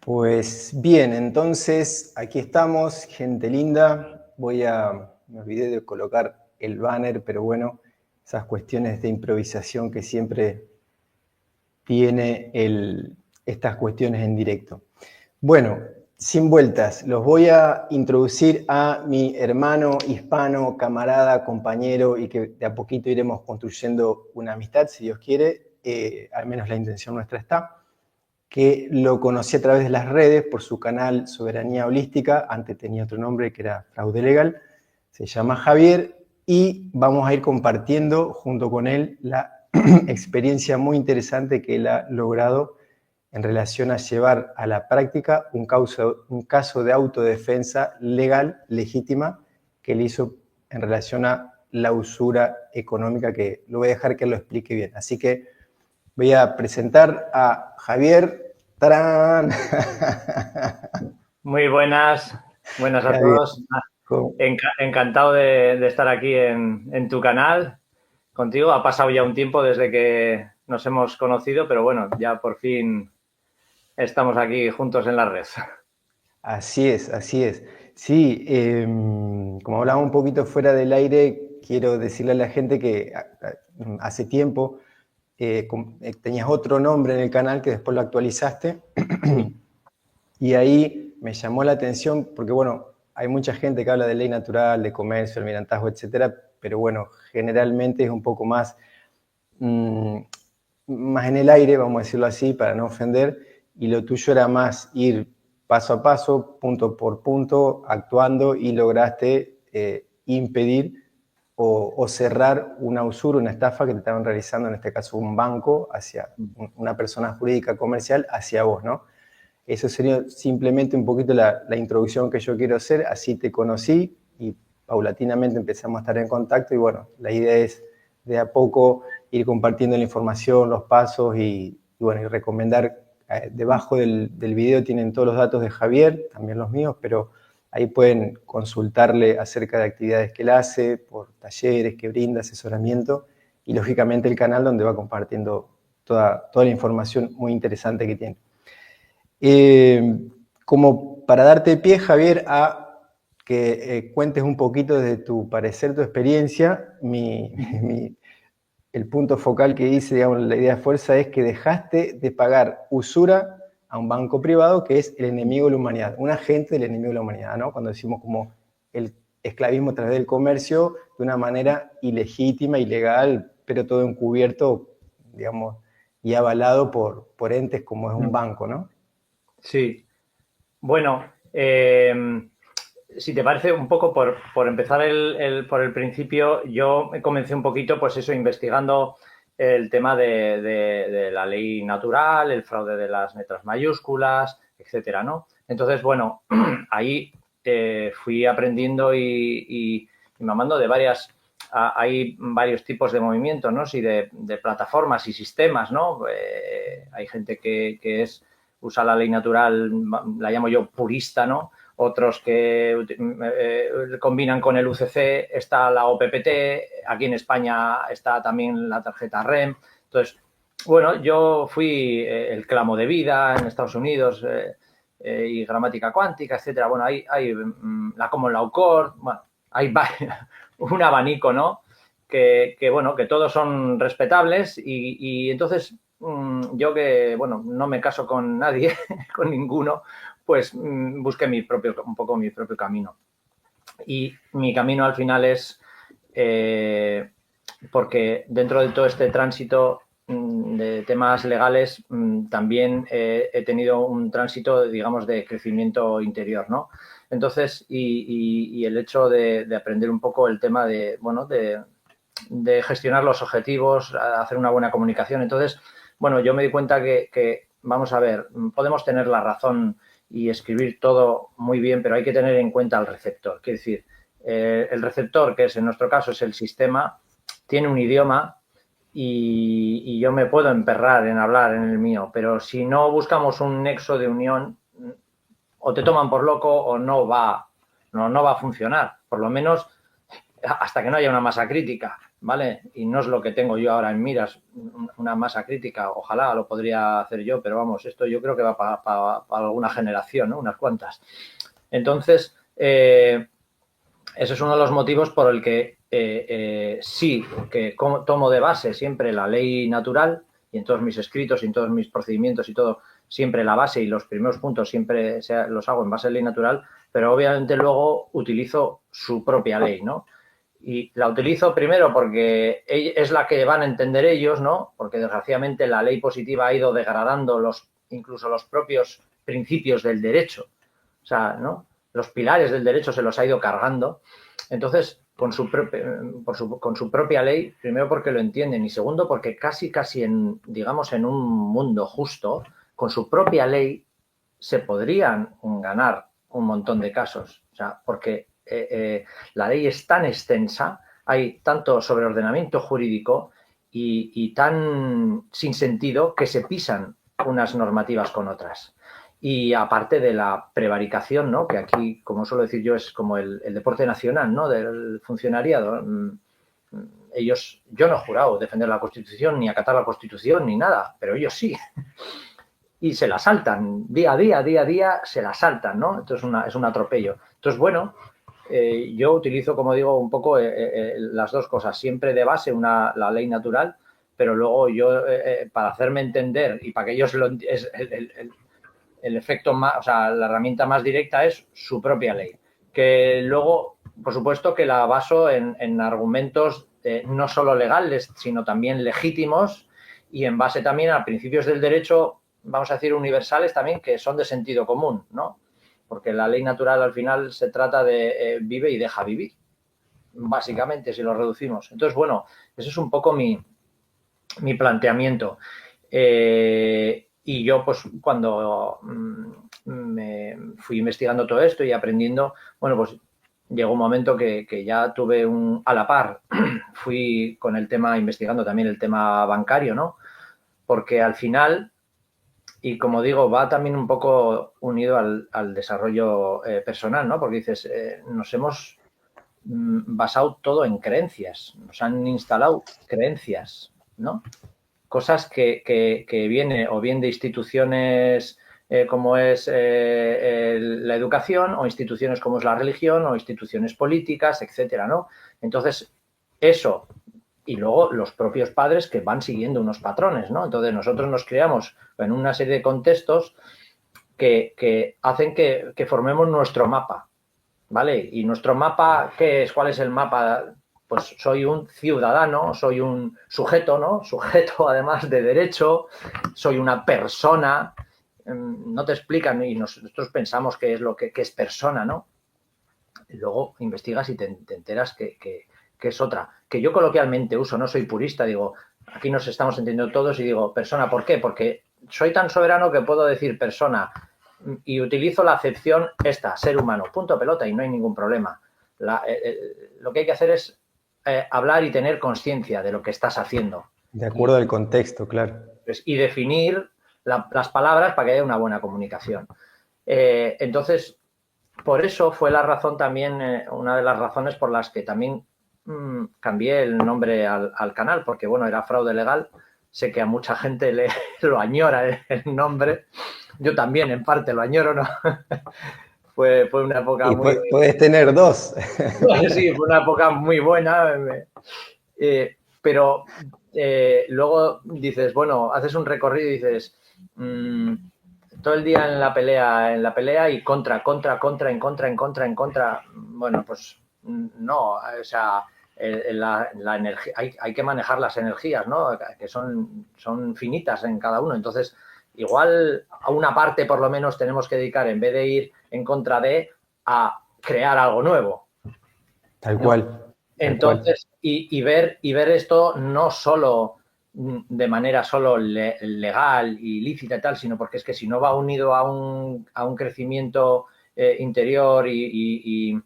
Pues bien, entonces aquí estamos, gente linda. Me olvidé de colocar el banner, pero bueno, esas cuestiones de improvisación que siempre tiene estas cuestiones en directo. Bueno, sin vueltas, los voy a introducir a mi hermano hispano, camarada, compañero, y que de a poquito iremos construyendo una amistad, si Dios quiere, al menos la intención nuestra está, que lo conocí a través de las redes por su canal Soberanía Holística, antes tenía otro nombre que era Fraude Legal, se llama Javier, y vamos a ir compartiendo junto con él la experiencia muy interesante que él ha logrado en relación a llevar a la práctica un caso de autodefensa legal, legítima, que él hizo en relación a la usura económica, que lo voy a dejar que él lo explique bien. Así que voy a presentar a Javier. ¡Tarán! Muy buenas a Javier, todos. ¿cómo? Encantado de estar aquí en tu canal contigo. Ha pasado ya un tiempo desde que nos hemos conocido, pero bueno, ya por fin estamos aquí juntos en la red. Así es, así es. Sí, como hablaba un poquito fuera del aire, quiero decirle a la gente que hace tiempo tenías otro nombre en el canal que después lo actualizaste. Sí, Y ahí me llamó la atención porque, bueno, hay mucha gente que habla de ley natural, de comercio, almirantazgo, etcétera, pero bueno, generalmente es un poco mmm, más en el aire, vamos a decirlo así, para no ofender, y lo tuyo era más ir paso a paso, punto por punto, actuando, y lograste impedir o cerrar una usura, una estafa que te estaban realizando, en este caso un banco, hacia una persona jurídica comercial, hacia vos, ¿no? Eso sería simplemente un poquito la introducción que yo quiero hacer, así te conocí y paulatinamente empezamos a estar en contacto, y bueno, la idea es de a poco ir compartiendo la información, los pasos, y bueno, y recomendar, debajo del video tienen todos los datos de Javier, también los míos, pero ahí pueden consultarle acerca de actividades que él hace, por talleres que brinda, asesoramiento, y lógicamente el canal donde va compartiendo toda la información muy interesante que tiene. Eh, Como para darte pie, Javier, a que cuentes un poquito desde tu parecer, tu experiencia, el punto focal que hice, digamos, la idea de fuerza es que dejaste de pagar usura a un banco privado que es el enemigo de la humanidad, un agente del enemigo de la humanidad, ¿no? Cuando decimos como el esclavismo a través del comercio de una manera ilegítima, ilegal, pero todo encubierto, digamos, y avalado por entes como es un banco, ¿no? sí. Bueno, si te parece, un poco por empezar por el principio, yo comencé un poquito, pues eso, investigando el tema de la ley natural, el fraude de las letras mayúsculas, etcétera, ¿no? Entonces, bueno, ahí fui aprendiendo y mamando de hay varios tipos de movimientos, ¿no? Sí, de plataformas y sistemas, ¿no? Hay gente que usa la ley natural, la llamo yo purista, ¿no? Otros que combinan con el UCC, está la OPPT, aquí en España está también la tarjeta REM. Entonces, bueno, yo fui el clamo de vida en Estados Unidos y gramática cuántica, etcétera. Bueno, hay la Common Law Core, bueno, hay un abanico, ¿no? Bueno, que todos son respetables y entonces yo que, bueno, no me caso con nadie, con ninguno, pues busqué un poco mi propio camino. Y mi camino al final es porque dentro de todo este tránsito de temas legales también he tenido un tránsito, digamos, de crecimiento interior, ¿no? Entonces, y el hecho de aprender un poco el tema de, bueno, de gestionar los objetivos, hacer una buena comunicación. Entonces, bueno, yo me di cuenta que, vamos a ver, podemos tener la razón y escribir todo muy bien, pero hay que tener en cuenta al receptor. Quiere decir, el receptor, que es en nuestro caso es el sistema, tiene un idioma y yo me puedo emperrar en hablar en el mío, pero si no buscamos un nexo de unión, o te toman por loco o no va a funcionar. Por lo menos hasta que no haya una masa crítica. ¿vale? Y no es lo que tengo yo ahora en miras, una masa crítica, ojalá lo podría hacer yo, pero vamos, esto yo creo que va para alguna generación, ¿no? Unas cuantas. Entonces, ese es uno de los motivos por el que sí, que tomo de base siempre la ley natural, y en todos mis escritos y en todos mis procedimientos y todo, siempre la base y los primeros puntos siempre los hago en base a ley natural, pero obviamente luego utilizo su propia ley, ¿no? Y la utilizo primero porque es la que van a entender ellos, ¿no? Porque desgraciadamente la ley positiva ha ido degradando incluso los propios principios del derecho. O sea, ¿no? Los pilares del derecho se los ha ido cargando. Entonces, con su propia ley, primero porque lo entienden y segundo porque casi digamos, en un mundo justo, con su propia ley se podrían ganar un montón de casos. O sea, porque la ley es tan extensa, hay tanto sobreordenamiento jurídico y tan sin sentido que se pisan unas normativas con otras. Y aparte de la prevaricación, ¿no? Que aquí, como suelo decir yo, es como el deporte nacional, ¿no? Del funcionariado. Yo no he jurado defender la Constitución, ni acatar la Constitución, ni nada, pero ellos sí. Y se la saltan, día a día, se la saltan, ¿no? Entonces es un atropello. Entonces, bueno, yo utilizo, como digo, un poco las dos cosas. Siempre de base la ley natural, pero luego yo, para hacerme entender y para que ellos el efecto más, o sea, la herramienta más directa es su propia ley. Que luego, por supuesto, que la baso en argumentos no solo legales, sino también legítimos y en base también a principios del derecho, vamos a decir, universales también, que son de sentido común, ¿no? Porque la ley natural al final se trata de vive y deja vivir, básicamente, si lo reducimos. Entonces, bueno, ese es un poco mi planteamiento. Y yo, pues, cuando me fui investigando todo esto y aprendiendo, bueno, pues llegó un momento que ya tuve a la par, fui con el tema, investigando también el tema bancario, ¿no? Porque al final, y como digo, va también un poco unido al desarrollo personal, ¿no? Porque dices, nos hemos basado todo en creencias, nos han instalado creencias, ¿no? Cosas que viene o bien de instituciones como es la educación o instituciones como es la religión o instituciones políticas, etcétera, ¿no? Entonces, eso y luego los propios padres que van siguiendo unos patrones, ¿no? Entonces, nosotros nos creamos en una serie de contextos que hacen que formemos nuestro mapa, ¿vale? Y nuestro mapa, ¿qué es? ¿Cuál es el mapa? Pues soy un ciudadano, soy un sujeto, ¿no? Sujeto además de derecho, soy una persona. No te explican y nosotros pensamos qué es lo que es persona, ¿no? Y luego investigas y te enteras que es otra. Que yo coloquialmente uso, no soy purista, digo, aquí nos estamos entendiendo todos y digo persona, ¿por qué? Porque soy tan soberano que puedo decir persona y utilizo la acepción esta, ser humano, punto pelota y no hay ningún problema. Lo que hay que hacer es hablar y tener conciencia de lo que estás haciendo. De acuerdo al contexto, claro. Pues, y definir las palabras para que haya una buena comunicación. Entonces, por eso fue la razón también, una de las razones por las que también cambié el nombre al canal, porque bueno, era Fraude Legal. Sé que a mucha gente lo añora el nombre. Yo también, en parte, lo añoro, ¿no? Fue una época y muy... puedes tener dos. Sí, fue una época muy buena. Pero luego dices, bueno, haces un recorrido y dices... todo el día en la pelea y en contra. Bueno, pues no, o sea, la energía, hay que manejar las energías, ¿no? Que son finitas en cada uno. Entonces, igual a una parte por lo menos tenemos que dedicar, en vez de ir en contra a crear algo nuevo. Tal ¿no? cual. Entonces, y ver esto no solo de manera solo legal y lícita y tal, sino porque es que si no va unido a un crecimiento interior y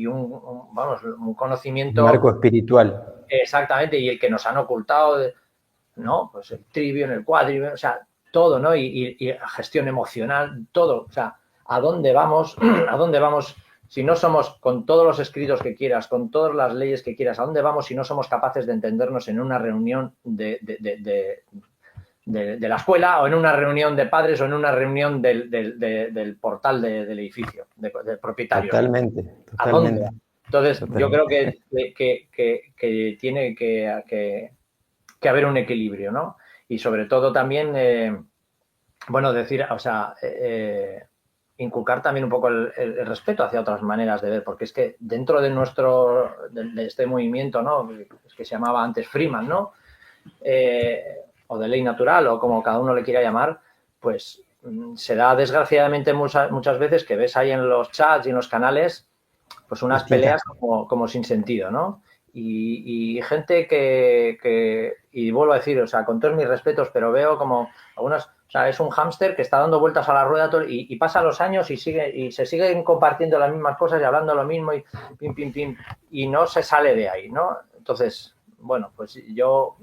un conocimiento... Un marco espiritual. Exactamente, y el que nos han ocultado, ¿no? Pues el trivium, el quadrivium, o sea, todo, ¿no? Y gestión emocional, todo. O sea, ¿a dónde vamos Si no somos, con todos los escritos que quieras, con todas las leyes que quieras, ¿a dónde vamos si no somos capaces de entendernos en una reunión de la escuela o en una reunión de padres o en una reunión del portal del edificio, del propietario? Totalmente, ¿A dónde? totalmente, Entonces, yo creo totalmente. que tiene que haber un equilibrio, ¿no? Y sobre todo también, bueno, decir, o sea, inculcar también un poco el respeto hacia otras maneras de ver, porque es que dentro de de este movimiento, ¿no? Que se llamaba antes Freeman, ¿no? O de ley natural, o como cada uno le quiera llamar, pues se da desgraciadamente muchas veces que ves ahí en los chats y en los canales pues unas Distintas. peleas como sin sentido, ¿no? Y gente y vuelvo a decir, o sea, con todos mis respetos, pero veo como algunas, o sea, es un hámster que está dando vueltas a la rueda y pasan los años y se siguen compartiendo las mismas cosas y hablando lo mismo y pim, pim, pim, y no se sale de ahí, ¿no? Entonces, bueno, pues yo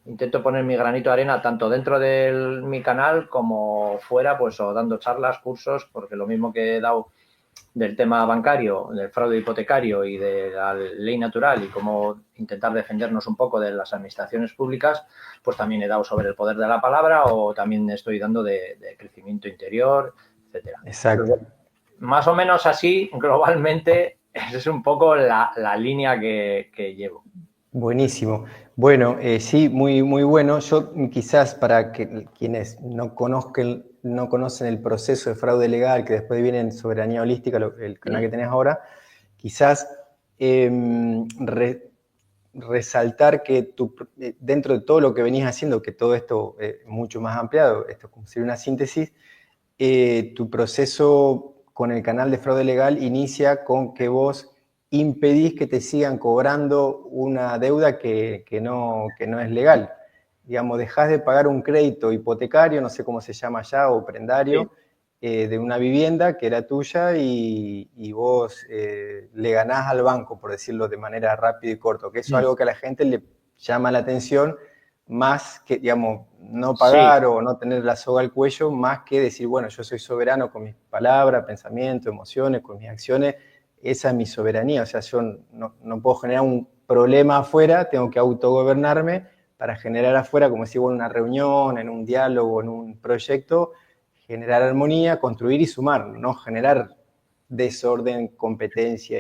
intento poner mi granito de arena tanto dentro de mi canal como fuera, pues o dando charlas, cursos, porque lo mismo que he dado del tema bancario, del fraude hipotecario y de la ley natural y cómo intentar defendernos un poco de las administraciones públicas, pues también he dado sobre el poder de la palabra o también estoy dando de crecimiento interior, etcétera. Exacto. Más o menos así, globalmente, esa es un poco la línea que llevo. Buenísimo. Bueno, sí, muy, muy bueno. Yo quizás para que quienes no conocen el proceso de fraude legal, que después viene en Soberanía Holística, el canal que tenés ahora, quizás resaltar que dentro de todo lo que venís haciendo, que todo esto es mucho más ampliado, esto es como si una síntesis, tu proceso con el canal de fraude legal inicia con que vos impedís que te sigan cobrando una deuda que no es legal. Digamos, dejás de pagar un crédito hipotecario, no sé cómo se llama allá, o prendario, Sí, de una vivienda que era tuya y vos le ganás al banco, por decirlo de manera rápida y corta, que eso es algo que a la gente le llama la atención, más que, digamos, no sí, pagar o no tener la soga al cuello, más que decir, bueno, yo soy soberano con mis palabras, pensamientos, emociones, con mis acciones, esa es mi soberanía, o sea, yo no puedo generar un problema afuera, tengo que autogobernarme para generar afuera, como decía, en una reunión, en un diálogo, en un proyecto, generar armonía, construir y sumar, no generar desorden, competencia,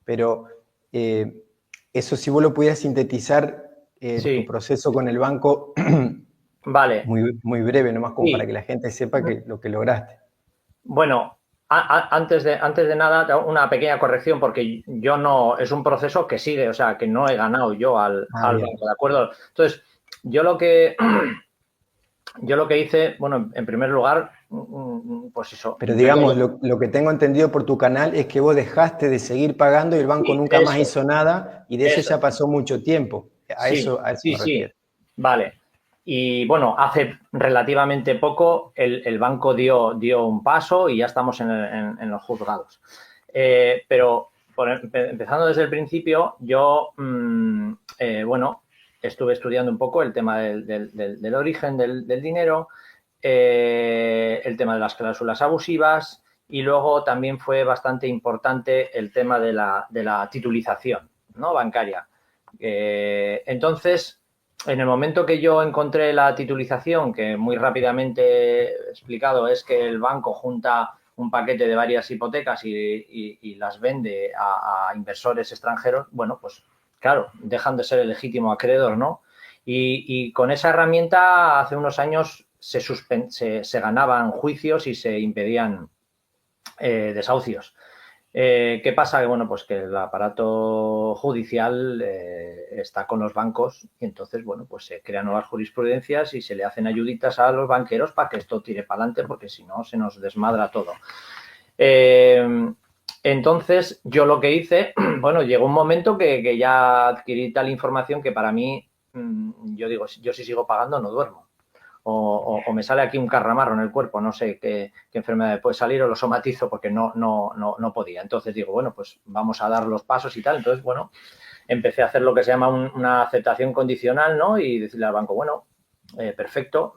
pero eso si vos lo pudieras sintetizar, tu sí. proceso con el banco, Vale, muy, muy breve, nomás como para sí. que la gente sepa lo que lograste. Bueno, antes de nada, una pequeña corrección, porque yo no, es un proceso que sigue, o sea, que no he ganado yo Ah, al bien. banco, ¿de acuerdo? Entonces, yo yo lo que hice, bueno, en primer lugar, pues eso, Pero yo ya digamos, lo que tengo entendido por tu canal es que vos dejaste de seguir pagando y el banco sí, nunca más hizo nada y de eso eso, ya pasó mucho tiempo. sí, A eso sí, me refiero. sí, vale. Y bueno, hace relativamente poco el banco dio un paso y ya estamos en los juzgados. Pero empezando desde el principio, yo, bueno, estuve estudiando un poco el tema del origen del dinero, el tema de las cláusulas abusivas y luego también fue bastante importante el tema de la titulización, ¿no? Bancaria. Entonces, en el momento que yo encontré la titulización, que muy rápidamente he explicado, es que el banco junta un paquete de varias hipotecas y las vende a inversores extranjeros, bueno, pues claro, dejan de ser el legítimo acreedor, ¿no? Y con esa herramienta hace unos años se ganaban juicios y se impedían desahucios. ¿Qué pasa? Que bueno, pues que el aparato judicial está con los bancos y entonces, bueno, pues se crean nuevas jurisprudencias y se le hacen ayuditas a los banqueros para que esto tire para adelante porque si no se nos desmadra todo. Entonces, yo lo que hice, bueno, llegó un momento que ya adquirí tal información que para mí, yo digo, yo si sigo pagando no duermo o me sale aquí un carramarro en el cuerpo, no sé qué enfermedad puede salir o lo somatizo porque no podía. Entonces digo, bueno, pues vamos a dar los pasos y tal. Entonces, bueno, empecé a hacer lo que se llama una aceptación condicional, ¿no? Y decirle al banco, bueno, perfecto,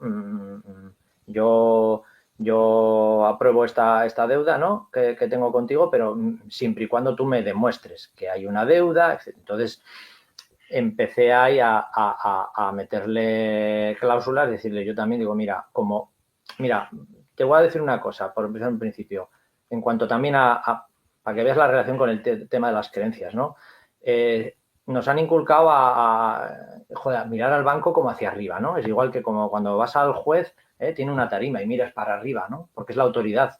yo yo apruebo esta deuda, ¿no? que tengo contigo, pero siempre y cuando tú me demuestres que hay una deuda, etc. Entonces, empecé ahí a meterle cláusulas, decirle yo también, digo, mira, te voy a decir una cosa, por empezar en principio, en cuanto también para que veas la relación con el tema de las creencias, ¿no? Nos han inculcado joder, mirar al banco como hacia arriba, ¿no? Es igual que como cuando vas al juez, tiene una tarima y miras para arriba, ¿no? Porque es la autoridad.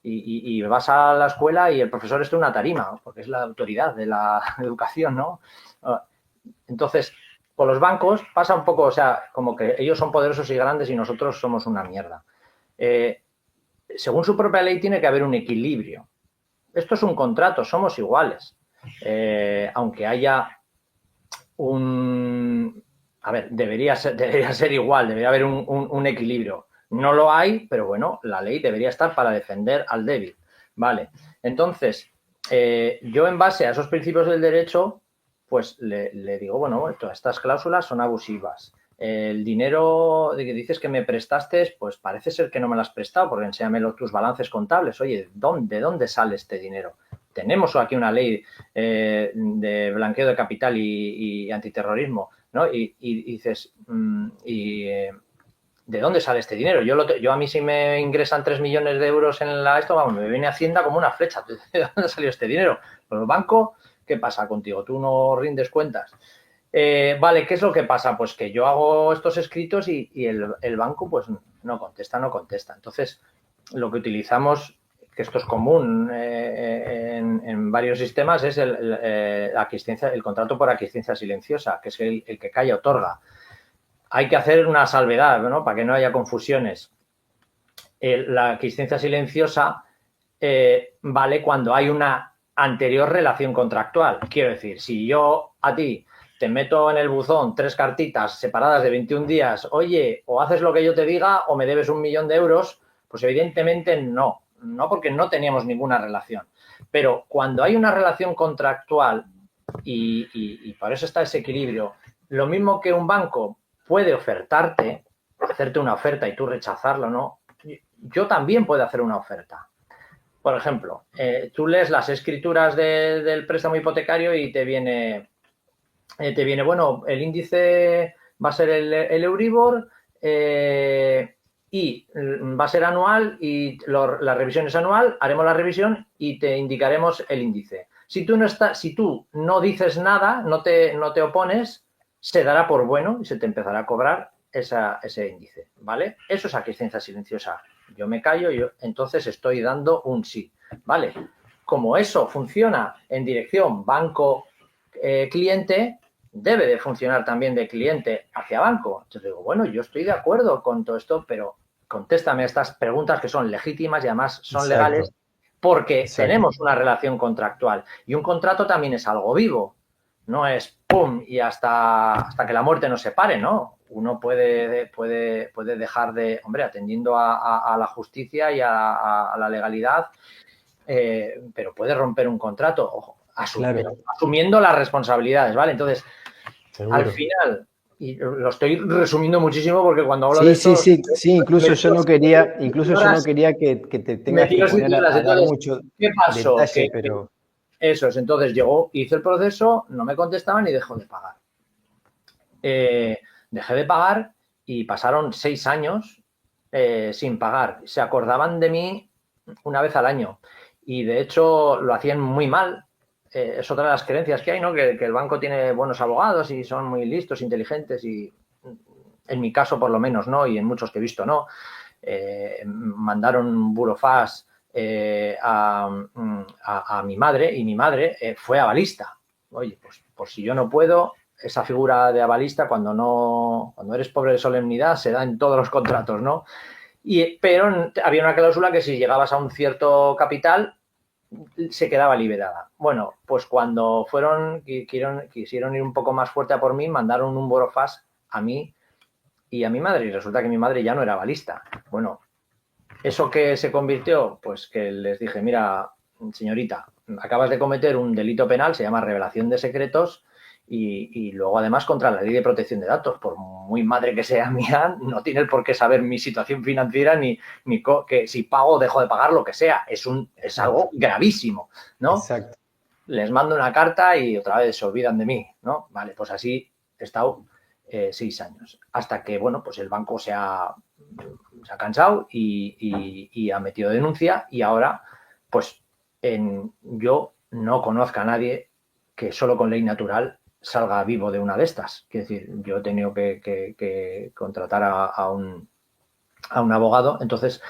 Y vas a la escuela y el profesor está en una tarima, porque es la autoridad de la educación, ¿no? Entonces, con los bancos pasa un poco, o sea, como que ellos son poderosos y grandes y nosotros somos una mierda. Según su propia ley tiene que haber un equilibrio. Esto es un contrato, somos iguales. Aunque haya a ver, debería ser igual, debería haber un equilibrio. No lo hay, pero bueno, la ley debería estar para defender al débil. Vale, entonces, yo en base a esos principios del derecho, pues le digo, bueno, todas estas cláusulas son abusivas. El dinero de que dices que me prestaste, pues parece ser que no me lo has prestado, porque enséñamelo tus balances contables. Oye, ¿de dónde sale este dinero? Tenemos aquí una ley de blanqueo de capital y antiterrorismo, ¿no? Y dices, ¿de dónde sale este dinero? Yo a mí si me ingresan 3 millones de euros en esto, vamos, me viene Hacienda como una flecha. ¿De dónde salió este dinero? Pues el banco, ¿qué pasa contigo? Tú no rindes cuentas. Vale, ¿qué es lo que pasa? Pues que yo hago estos escritos y el banco pues no contesta. Entonces, lo que utilizamos, que esto es común en varios sistemas, es el contrato por aquiescencia silenciosa, que es el que calla otorga. Hay que hacer una salvedad, ¿no? Para que no haya confusiones. La aquiescencia silenciosa vale cuando hay una anterior relación contractual. Quiero decir, si yo a ti te meto en el buzón 3 cartitas separadas de 21 días, oye, o haces lo que yo te diga o me debes 1 millón de euros, pues evidentemente no porque no teníamos ninguna relación. Pero cuando hay una relación contractual y por eso está ese equilibrio, lo mismo que un banco puede ofertarte, hacerte una oferta y tú rechazarlo, ¿no? Yo también puedo hacer una oferta. Por ejemplo, tú lees las escrituras del préstamo hipotecario y te viene, bueno, el índice va a ser el Euribor y va a ser anual y la revisión es anual, haremos la revisión y te indicaremos el índice. Si tú no dices nada, no te opones, se dará por bueno y se te empezará a cobrar ese índice, ¿vale? Eso es aquiescencia silenciosa. Yo me callo, entonces estoy dando un sí, ¿vale? Como eso funciona en dirección banco-cliente, debe de funcionar también de cliente hacia banco. Entonces digo, bueno, yo estoy de acuerdo con todo esto, pero contéstame estas preguntas que son legítimas y además son legales porque tenemos una relación contractual. Y un contrato también es algo vivo. No es pum y hasta que la muerte nos separe, ¿no? Uno puede dejar de, hombre, atendiendo a la justicia y a la legalidad, pero puede romper un contrato, ojo, pero asumiendo las responsabilidades, ¿vale? Entonces, seguro. Al final, y lo estoy resumiendo muchísimo porque cuando hablo de esto... Sí, incluso yo no quería que te tengas que poner a dar mucho ¿qué pasó? Detalle, pero... Eso es, entonces hice el proceso, no me contestaban y dejó de pagar. Dejé de pagar y pasaron 6 años sin pagar. Se acordaban de mí una vez al año y de hecho lo hacían muy mal. Es otra de las creencias que hay, ¿no? Que el banco tiene buenos abogados y son muy listos, inteligentes y en mi caso por lo menos no y en muchos que he visto no. Mandaron burofax a mi madre y mi madre fue avalista. Oye, pues si yo no puedo, esa figura de avalista cuando eres pobre de solemnidad se da en todos los contratos, ¿no? Pero había una cláusula que si llegabas a un cierto capital se quedaba liberada. Bueno, pues cuando quisieron ir un poco más fuerte a por mí, mandaron un burofax a mí y a mi madre y resulta que mi madre ya no era avalista. Bueno, ¿eso que se convirtió? Pues que les dije, mira, señorita, acabas de cometer un delito penal, se llama revelación de secretos y luego además contra la ley de protección de datos. Por muy madre que sea mía, no tiene por qué saber mi situación financiera ni que si pago o dejo de pagar, lo que sea. Es algo gravísimo, ¿no? Exacto. Les mando una carta y otra vez se olvidan de mí, ¿no? Vale, pues así he estado 6 años. Hasta que, bueno, pues el banco se ha cansado y ha metido denuncia y ahora, pues yo no conozco a nadie que solo con ley natural salga vivo de una de estas. Quiero decir, yo he tenido que contratar a un abogado. Entonces,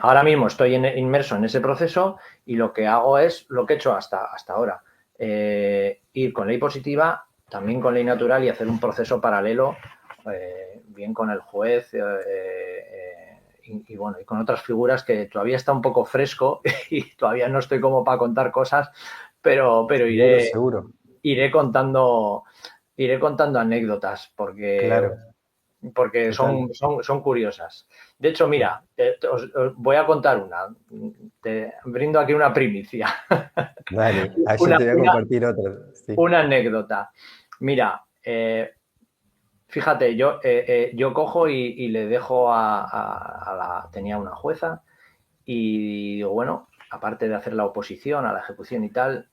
ahora mismo estoy inmerso en ese proceso y lo que hago es lo que he hecho hasta ahora. Ir con ley positiva, también con ley natural y hacer un proceso paralelo, bien con el juez y bueno, y con otras figuras que todavía está un poco fresco y todavía no estoy como para contar cosas, pero Seguro. iré contando anécdotas porque Claro, total. son curiosas. De hecho, mira, os voy a contar una. Te brindo aquí una primicia. Dale, yo Una, te voy a una, compartir otra. Sí. una anécdota. Mira, fíjate, yo cojo y le dejo tenía una jueza y digo, bueno, aparte de hacer la oposición a la ejecución y tal,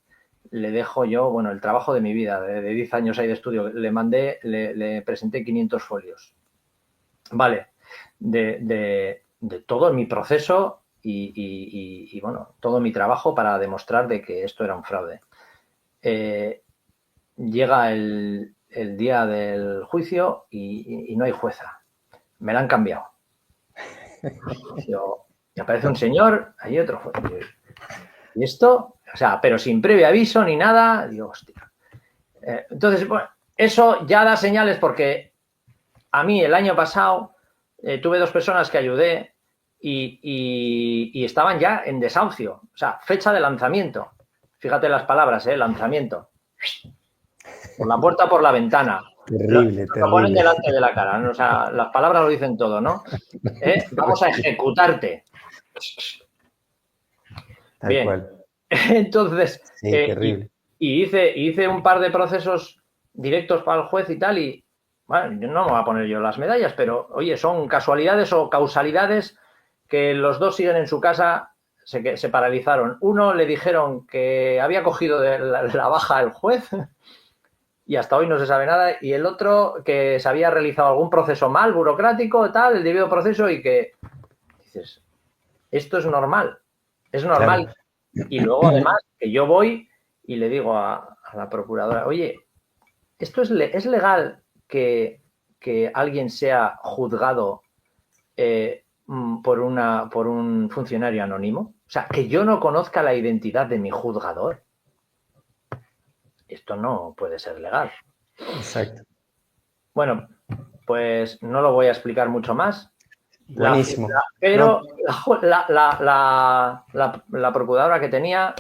le dejo yo, bueno, el trabajo de mi vida, de 10 años ahí de estudio, le presenté 500 folios. Vale, de todo mi proceso bueno, todo mi trabajo para demostrar de que esto era un fraude. Llega el día del juicio y no hay jueza. Me la han cambiado. Y aparece un señor, hay otro juez. ¿Y esto? O sea, pero sin previo aviso ni nada. Digo, hostia. Entonces, bueno, eso ya da señales porque a mí el año pasado tuve 2 personas que ayudé y estaban ya en desahucio. O sea, fecha de lanzamiento. Fíjate las palabras, lanzamiento. Por la puerta, por la ventana. Terrible, Lo ponen terrible. delante de la cara, ¿no? O sea, las palabras lo dicen todo, ¿no? Vamos a ejecutarte. Tal Bien. cual. Entonces, Sí, terrible. hice un par de procesos directos para el juez y tal, y bueno, no me voy a poner yo las medallas, pero oye, son casualidades o causalidades que los 2 siguen en su casa, se paralizaron. Uno le dijeron que había cogido de la baja el juez y hasta hoy no se sabe nada, y el otro que se había realizado algún proceso mal, burocrático, tal, el debido proceso, y que dices, esto es Claro. normal. Y luego, además, que yo voy y le digo a la procuradora, oye, ¿esto es legal que alguien sea juzgado por un funcionario anónimo? O sea, que yo no conozca la identidad de mi juzgador. Esto no puede ser legal. Exacto. Bueno, pues no lo voy a explicar mucho más. Buenísimo. Pero No, la procuradora que tenía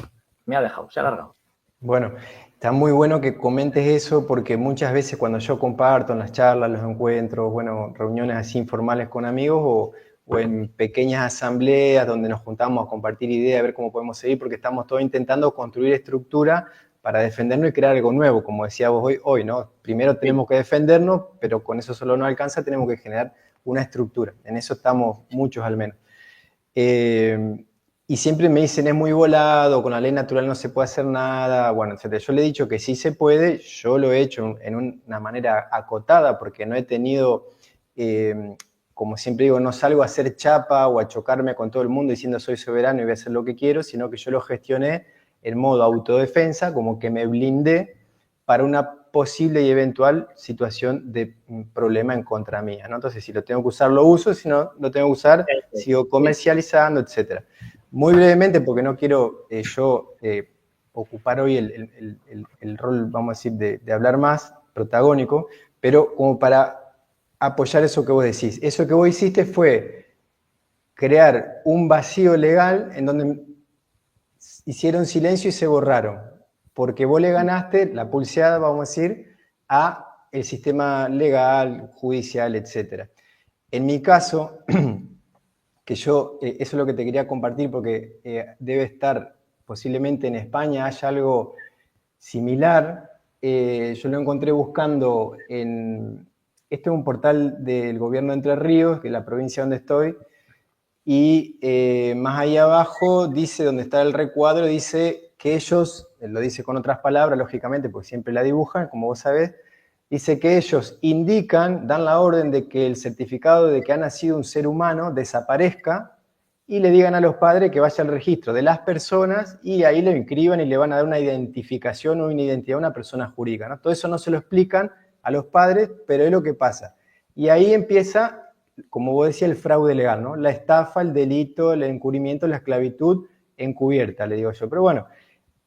me ha dejado, se ha alargado. bueno, está muy bueno que comentes eso porque muchas veces cuando yo comparto en las charlas, los encuentros, bueno, reuniones así informales con amigos o en pequeñas asambleas donde nos juntamos a compartir ideas, a ver cómo podemos seguir, porque estamos todos intentando construir estructura para defendernos y crear algo nuevo, como decía vos hoy, ¿no? Primero tenemos que defendernos, pero con eso solo no alcanza, tenemos que generar una estructura. En eso estamos muchos al menos. Y siempre me dicen, es muy volado, con la ley natural no se puede hacer nada, bueno, etc. Yo le he dicho que sí se puede, yo lo he hecho en una manera acotada, porque no he tenido, como siempre digo, no salgo a hacer chapa o a chocarme con todo el mundo diciendo soy soberano y voy a hacer lo que quiero, sino que yo lo gestioné en modo autodefensa, como que me blindé para una posible y eventual situación de problema en contra mía, ¿no? Entonces, si lo tengo que usar, lo uso, si no lo tengo que usar, sigo comercializando, etc. Muy brevemente, porque no quiero ocupar hoy el rol, vamos a decir, de hablar más protagónico, pero como para apoyar eso que vos decís. Eso que vos hiciste fue crear un vacío legal en donde hicieron silencio y se borraron, porque vos le ganaste la pulseada, vamos a decir, a el sistema legal, judicial, etc. En mi caso, que yo, eso es lo que te quería compartir porque debe estar posiblemente en España haya algo similar, yo lo encontré buscando en... Este es un portal del gobierno de Entre Ríos, que es la provincia donde estoy, y más ahí abajo dice, donde está el recuadro, dice que ellos, lo dice con otras palabras, lógicamente, porque siempre la dibujan, como vos sabés, dice que ellos indican, dan la orden de que el certificado de que ha nacido un ser humano desaparezca y le digan a los padres que vaya al registro de las personas y ahí lo inscriban y le van a dar una identificación o una identidad a una persona jurídica, ¿no? Todo eso no se lo explican a los padres, pero es lo que pasa. Y ahí empieza, como vos decías, el fraude legal, ¿no? La estafa, el delito, el encubrimiento, la esclavitud encubierta, le digo yo. Pero bueno,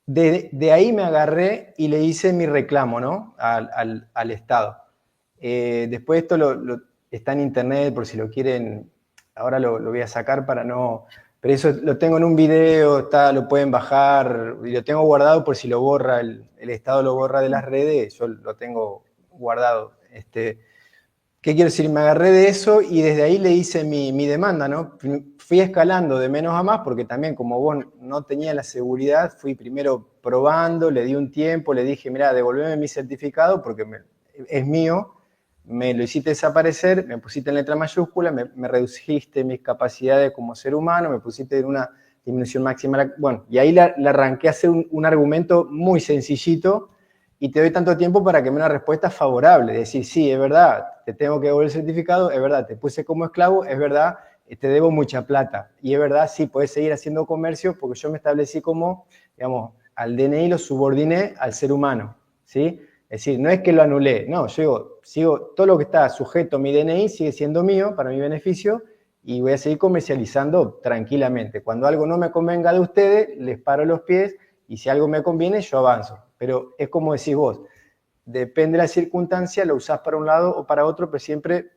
de ahí me agarré y le hice mi reclamo, ¿no? Al Estado. Después esto está en internet por si lo quieren, ahora lo voy a sacar para no... Pero eso lo tengo en un video, lo pueden bajar, y lo tengo guardado por si lo borra, el Estado lo borra de las redes, yo lo tengo guardado. ¿Qué quiero decir? Me agarré de eso y desde ahí le hice mi demanda, ¿no? Fui escalando de menos a más porque también como vos no tenía la seguridad, fui primero probando, le di un tiempo, le dije, mira, devolveme mi certificado porque es mío, me lo hiciste desaparecer, me pusiste en letra mayúscula, me redujiste mis capacidades como ser humano, me pusiste en una disminución máxima. Bueno, y ahí la arranqué a hacer un argumento muy sencillito y te doy tanto tiempo para que me dé una respuesta favorable, decir, sí, es verdad, te tengo que devolver el certificado, es verdad, te puse como esclavo, es verdad, te debo mucha plata, y es verdad, sí, puedes seguir haciendo comercio porque yo me establecí como, digamos, al DNI lo subordiné al ser humano, ¿sí? Es decir, no es que lo anulé, no, yo sigo, todo lo que está sujeto a mi DNI sigue siendo mío para mi beneficio y voy a seguir comercializando tranquilamente. Cuando algo no me convenga de ustedes, les paro los pies y si algo me conviene, yo avanzo. Pero es como decís vos, depende de la circunstancia, lo usás para un lado o para otro, pero siempre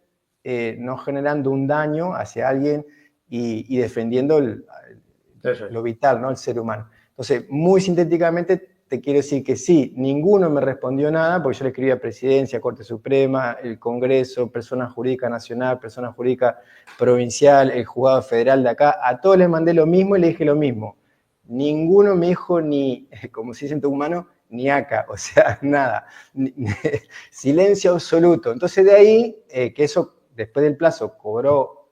no generando un daño hacia alguien y defendiendo lo vital, ¿no? El ser humano. Entonces, muy sintéticamente, te quiero decir que sí, ninguno me respondió nada, porque yo le escribí a Presidencia, Corte Suprema, el Congreso, Persona Jurídica Nacional, Persona Jurídica Provincial, el Juzgado Federal de acá, a todos les mandé lo mismo y les dije lo mismo. Ninguno me dijo ni, como se dice en tucumano, ni acá, o sea, nada. Silencio absoluto. Entonces de ahí, que eso después del plazo cobró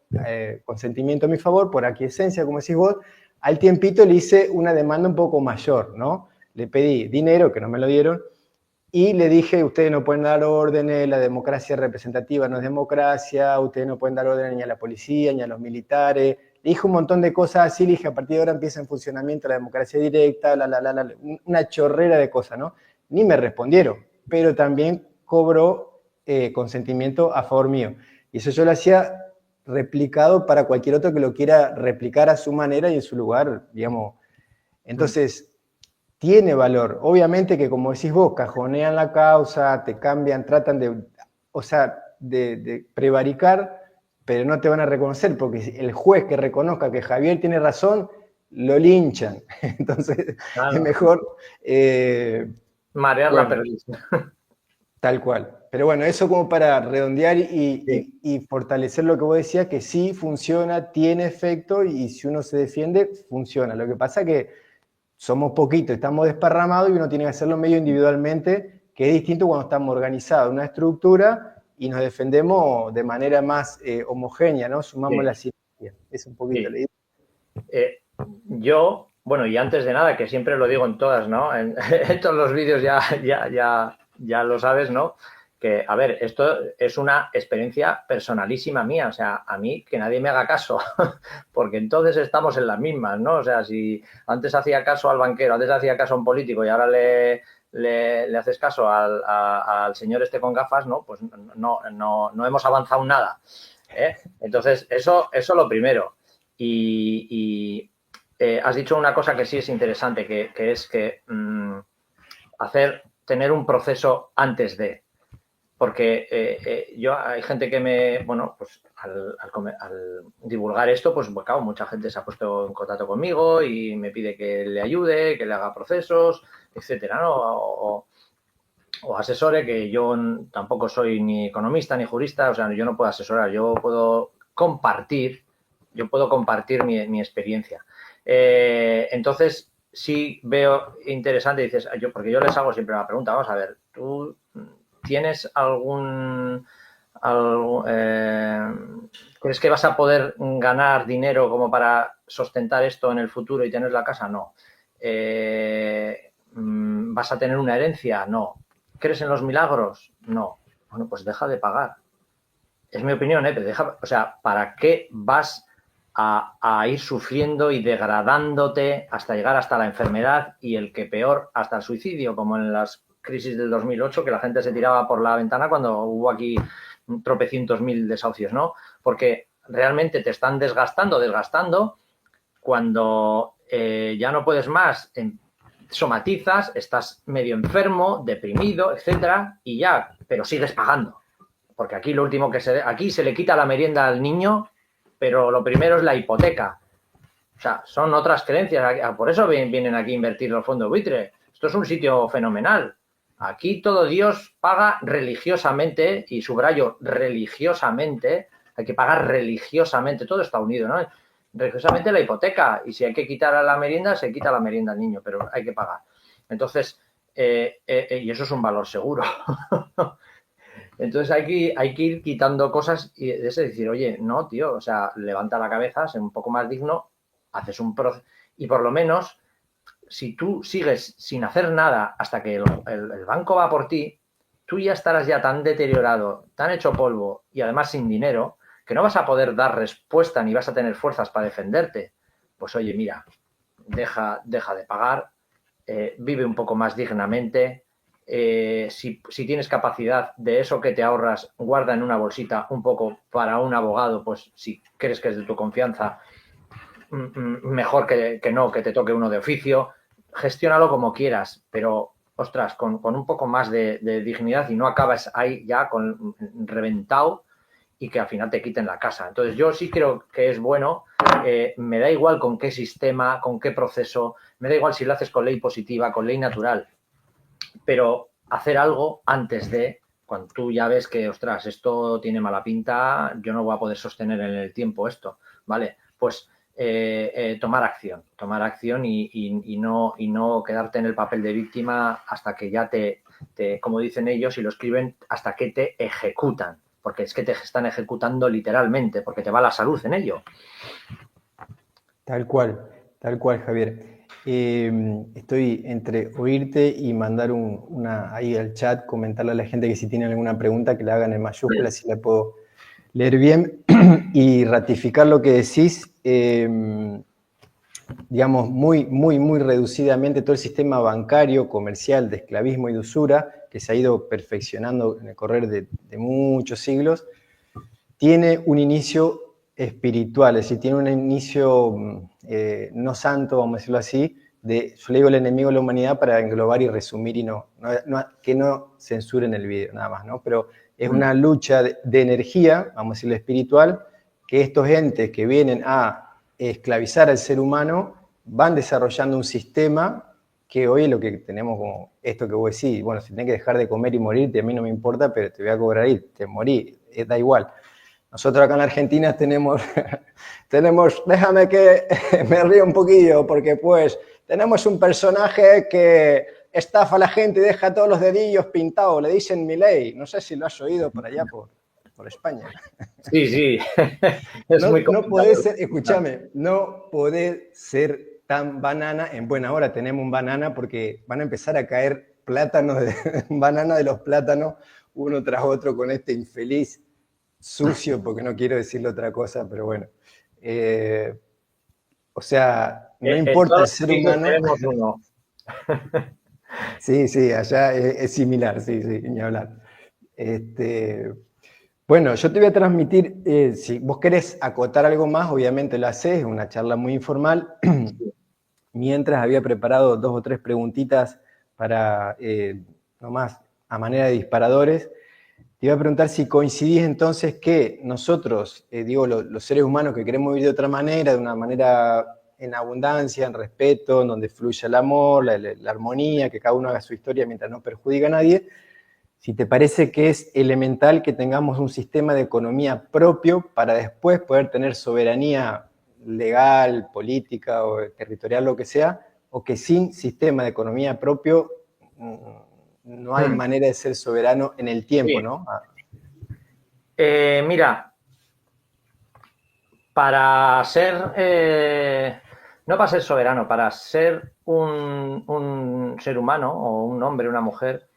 consentimiento a mi favor, por aquiescencia, como decís vos, al tiempito le hice una demanda un poco mayor, ¿no? Le pedí dinero, que no me lo dieron, y le dije, ustedes no pueden dar órdenes, la democracia representativa no es democracia, ustedes no pueden dar órdenes ni a la policía, ni a los militares. Le dije un montón de cosas así, le dije, a partir de ahora empieza en funcionamiento la democracia directa, una chorrera de cosas, ¿no? Ni me respondieron, pero también cobró consentimiento a favor mío. Y eso yo lo hacía replicado para cualquier otro que lo quiera replicar a su manera y en su lugar, digamos. Entonces, tiene valor. Obviamente que, como decís vos, cajonean la causa, te cambian, tratan de, o sea, de prevaricar, pero no te van a reconocer, porque el juez que reconozca que Javier tiene razón, lo linchan. Entonces, claro, es mejor... marear la perdiz. Tal cual. Pero bueno, eso como para redondear y fortalecer lo que vos decías, que sí funciona, tiene efecto, y si uno se defiende, funciona. Lo que pasa es que somos poquitos, estamos desparramados y uno tiene que hacerlo medio individualmente, que es distinto cuando estamos organizados en una estructura y nos defendemos de manera más homogénea, ¿no? Sumamos la sinergia. Es un poquito. Sí. Yo, bueno, y antes de nada, que siempre lo digo en todas, ¿no? En todos los vídeos ya lo sabes, ¿no? Que, a ver, esto es una experiencia personalísima mía, o sea, a mí que nadie me haga caso, porque entonces estamos en las mismas, ¿no? O sea, si antes hacía caso al banquero, antes hacía caso a un político y ahora le haces caso al señor este con gafas, ¿no? Pues no hemos avanzado nada, ¿eh? Entonces, eso lo primero. Y has dicho una cosa que sí es interesante, que es que tener un proceso antes de... Porque hay gente que pues al divulgar esto, pues claro, mucha gente se ha puesto en contacto conmigo y me pide que le ayude, que le haga procesos, etcétera, ¿no? O asesore, que yo tampoco soy ni economista ni jurista, o sea, yo no puedo asesorar, yo puedo compartir mi experiencia. Entonces, sí veo interesante, dices, porque yo les hago siempre la pregunta, vamos a ver, ¿Tú tienes ¿crees que vas a poder ganar dinero como para sustentar esto en el futuro y tener la casa? No. ¿Vas a tener una herencia? No. ¿Crees en los milagros? No. Bueno, pues deja de pagar. Es mi opinión, pero deja, o sea, ¿para qué vas a ir sufriendo y degradándote hasta llegar hasta la enfermedad y el que peor, hasta el suicidio, como en las crisis del 2008, que la gente se tiraba por la ventana cuando hubo aquí tropecientos mil desahucios, ¿no? Porque realmente te están desgastando, cuando ya no puedes más, somatizas, estás medio enfermo, deprimido, etcétera, y ya, pero sigues pagando. Porque aquí lo último aquí se le quita la merienda al niño, pero lo primero es la hipoteca. O sea, son otras creencias. Por eso vienen aquí a invertir los fondos buitre. Esto es un sitio fenomenal. Aquí todo Dios paga religiosamente, y subrayo religiosamente, hay que pagar religiosamente, todo está unido, ¿no? Religiosamente la hipoteca, y si hay que quitar a la merienda, se quita la merienda al niño, pero hay que pagar. Entonces, y eso es un valor seguro. Entonces hay que ir quitando cosas y es decir, oye, no, tío, o sea, levanta la cabeza, sé un poco más digno, haces un proceso y por lo menos si tú sigues sin hacer nada hasta que el banco va por ti, tú ya estarás ya tan deteriorado, tan hecho polvo y además sin dinero, que no vas a poder dar respuesta ni vas a tener fuerzas para defenderte. Pues oye, mira, deja de pagar, vive un poco más dignamente. Si tienes capacidad de eso que te ahorras, guarda en una bolsita un poco para un abogado, pues si crees que es de tu confianza, mejor que no, que te toque uno de oficio. Gestiónalo como quieras, pero ostras, con un poco más de dignidad y no acabas ahí ya con reventado y que al final te quiten la casa. Entonces yo sí creo que es bueno, me da igual con qué sistema, con qué proceso, me da igual si lo haces con ley positiva, con ley natural, pero hacer algo antes de, cuando tú ya ves que, ostras, esto tiene mala pinta, yo no voy a poder sostener en el tiempo esto, ¿vale? Pues tomar acción y no quedarte en el papel de víctima hasta que ya como dicen ellos y lo escriben, hasta que te ejecutan, porque es que te están ejecutando literalmente, porque te va la salud en ello. Tal cual, Javier. Estoy entre oírte y mandar ahí al chat, comentarle a la gente que si tienen alguna pregunta que la hagan en mayúsculas, si la puedo leer bien, y ratificar lo que decís, digamos, muy reducidamente todo el sistema bancario, comercial, de esclavismo y de usura, que se ha ido perfeccionando en el correr de muchos siglos, tiene un inicio espiritual, es decir, tiene un inicio no santo, vamos a decirlo así, yo le digo el enemigo de la humanidad para englobar y resumir y que no censuren el video, nada más, ¿no? Pero es una lucha de energía, vamos a decirlo espiritual, que estos entes que vienen a esclavizar al ser humano van desarrollando un sistema que hoy es lo que tenemos como esto que vos decís, bueno, si tenés que dejar de comer y morirte, a mí no me importa, pero te voy a cobrar y te morí, da igual. Nosotros acá en Argentina tenemos, déjame que me río un poquillo, porque pues tenemos un personaje que estafa a la gente y deja todos los dedillos pintados, le dicen Milei, no sé si lo has oído por allá, por España. Sí, no podés ser, escúchame, no podés ser tan banana en buena hora, tenemos un banana porque van a empezar a caer plátanos, banana de los plátanos, uno tras otro con este infeliz sucio, porque no quiero decirle otra cosa, pero bueno. O sea, no importa el ser humano. Tenemos uno. Sí, allá es similar, sí, ni hablar. Bueno, yo te voy a transmitir, si vos querés acotar algo más, obviamente lo haces, es una charla muy informal. Mientras había preparado 2 o 3 preguntitas para, nomás, a manera de disparadores. Te iba a preguntar si coincidís entonces que nosotros, los seres humanos que queremos vivir de otra manera, de una manera en abundancia, en respeto, en donde fluya el amor, la armonía, que cada uno haga su historia mientras no perjudica a nadie, si te parece que es elemental que tengamos un sistema de economía propio para después poder tener soberanía legal, política o territorial, lo que sea, o que sin sistema de economía propio no hay manera de ser soberano en el tiempo, sí. ¿no? Mira, para ser, no para ser soberano, para ser un ser humano o un hombre, una mujer,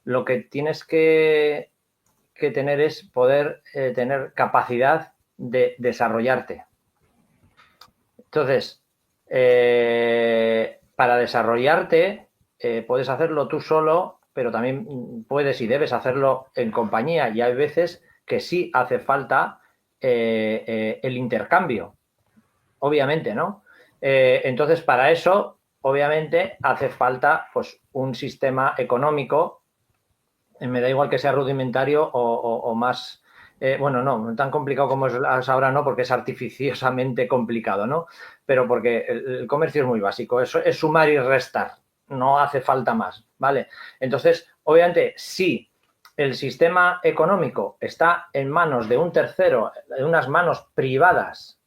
lo que tienes que tener es poder tener capacidad de desarrollarte. Entonces, para desarrollarte, puedes hacerlo tú solo, pero también puedes y debes hacerlo en compañía. Y hay veces que sí hace falta el intercambio, obviamente, ¿no? Entonces, para eso, obviamente, hace falta pues, un sistema económico. Me da igual que sea rudimentario o más, bueno, no, tan complicado como es ahora no, porque es artificiosamente complicado, ¿no? Pero porque el comercio es muy básico, es sumar y restar, no hace falta más, ¿vale? Entonces, obviamente, si el sistema económico está en manos de un tercero, en unas manos privadas,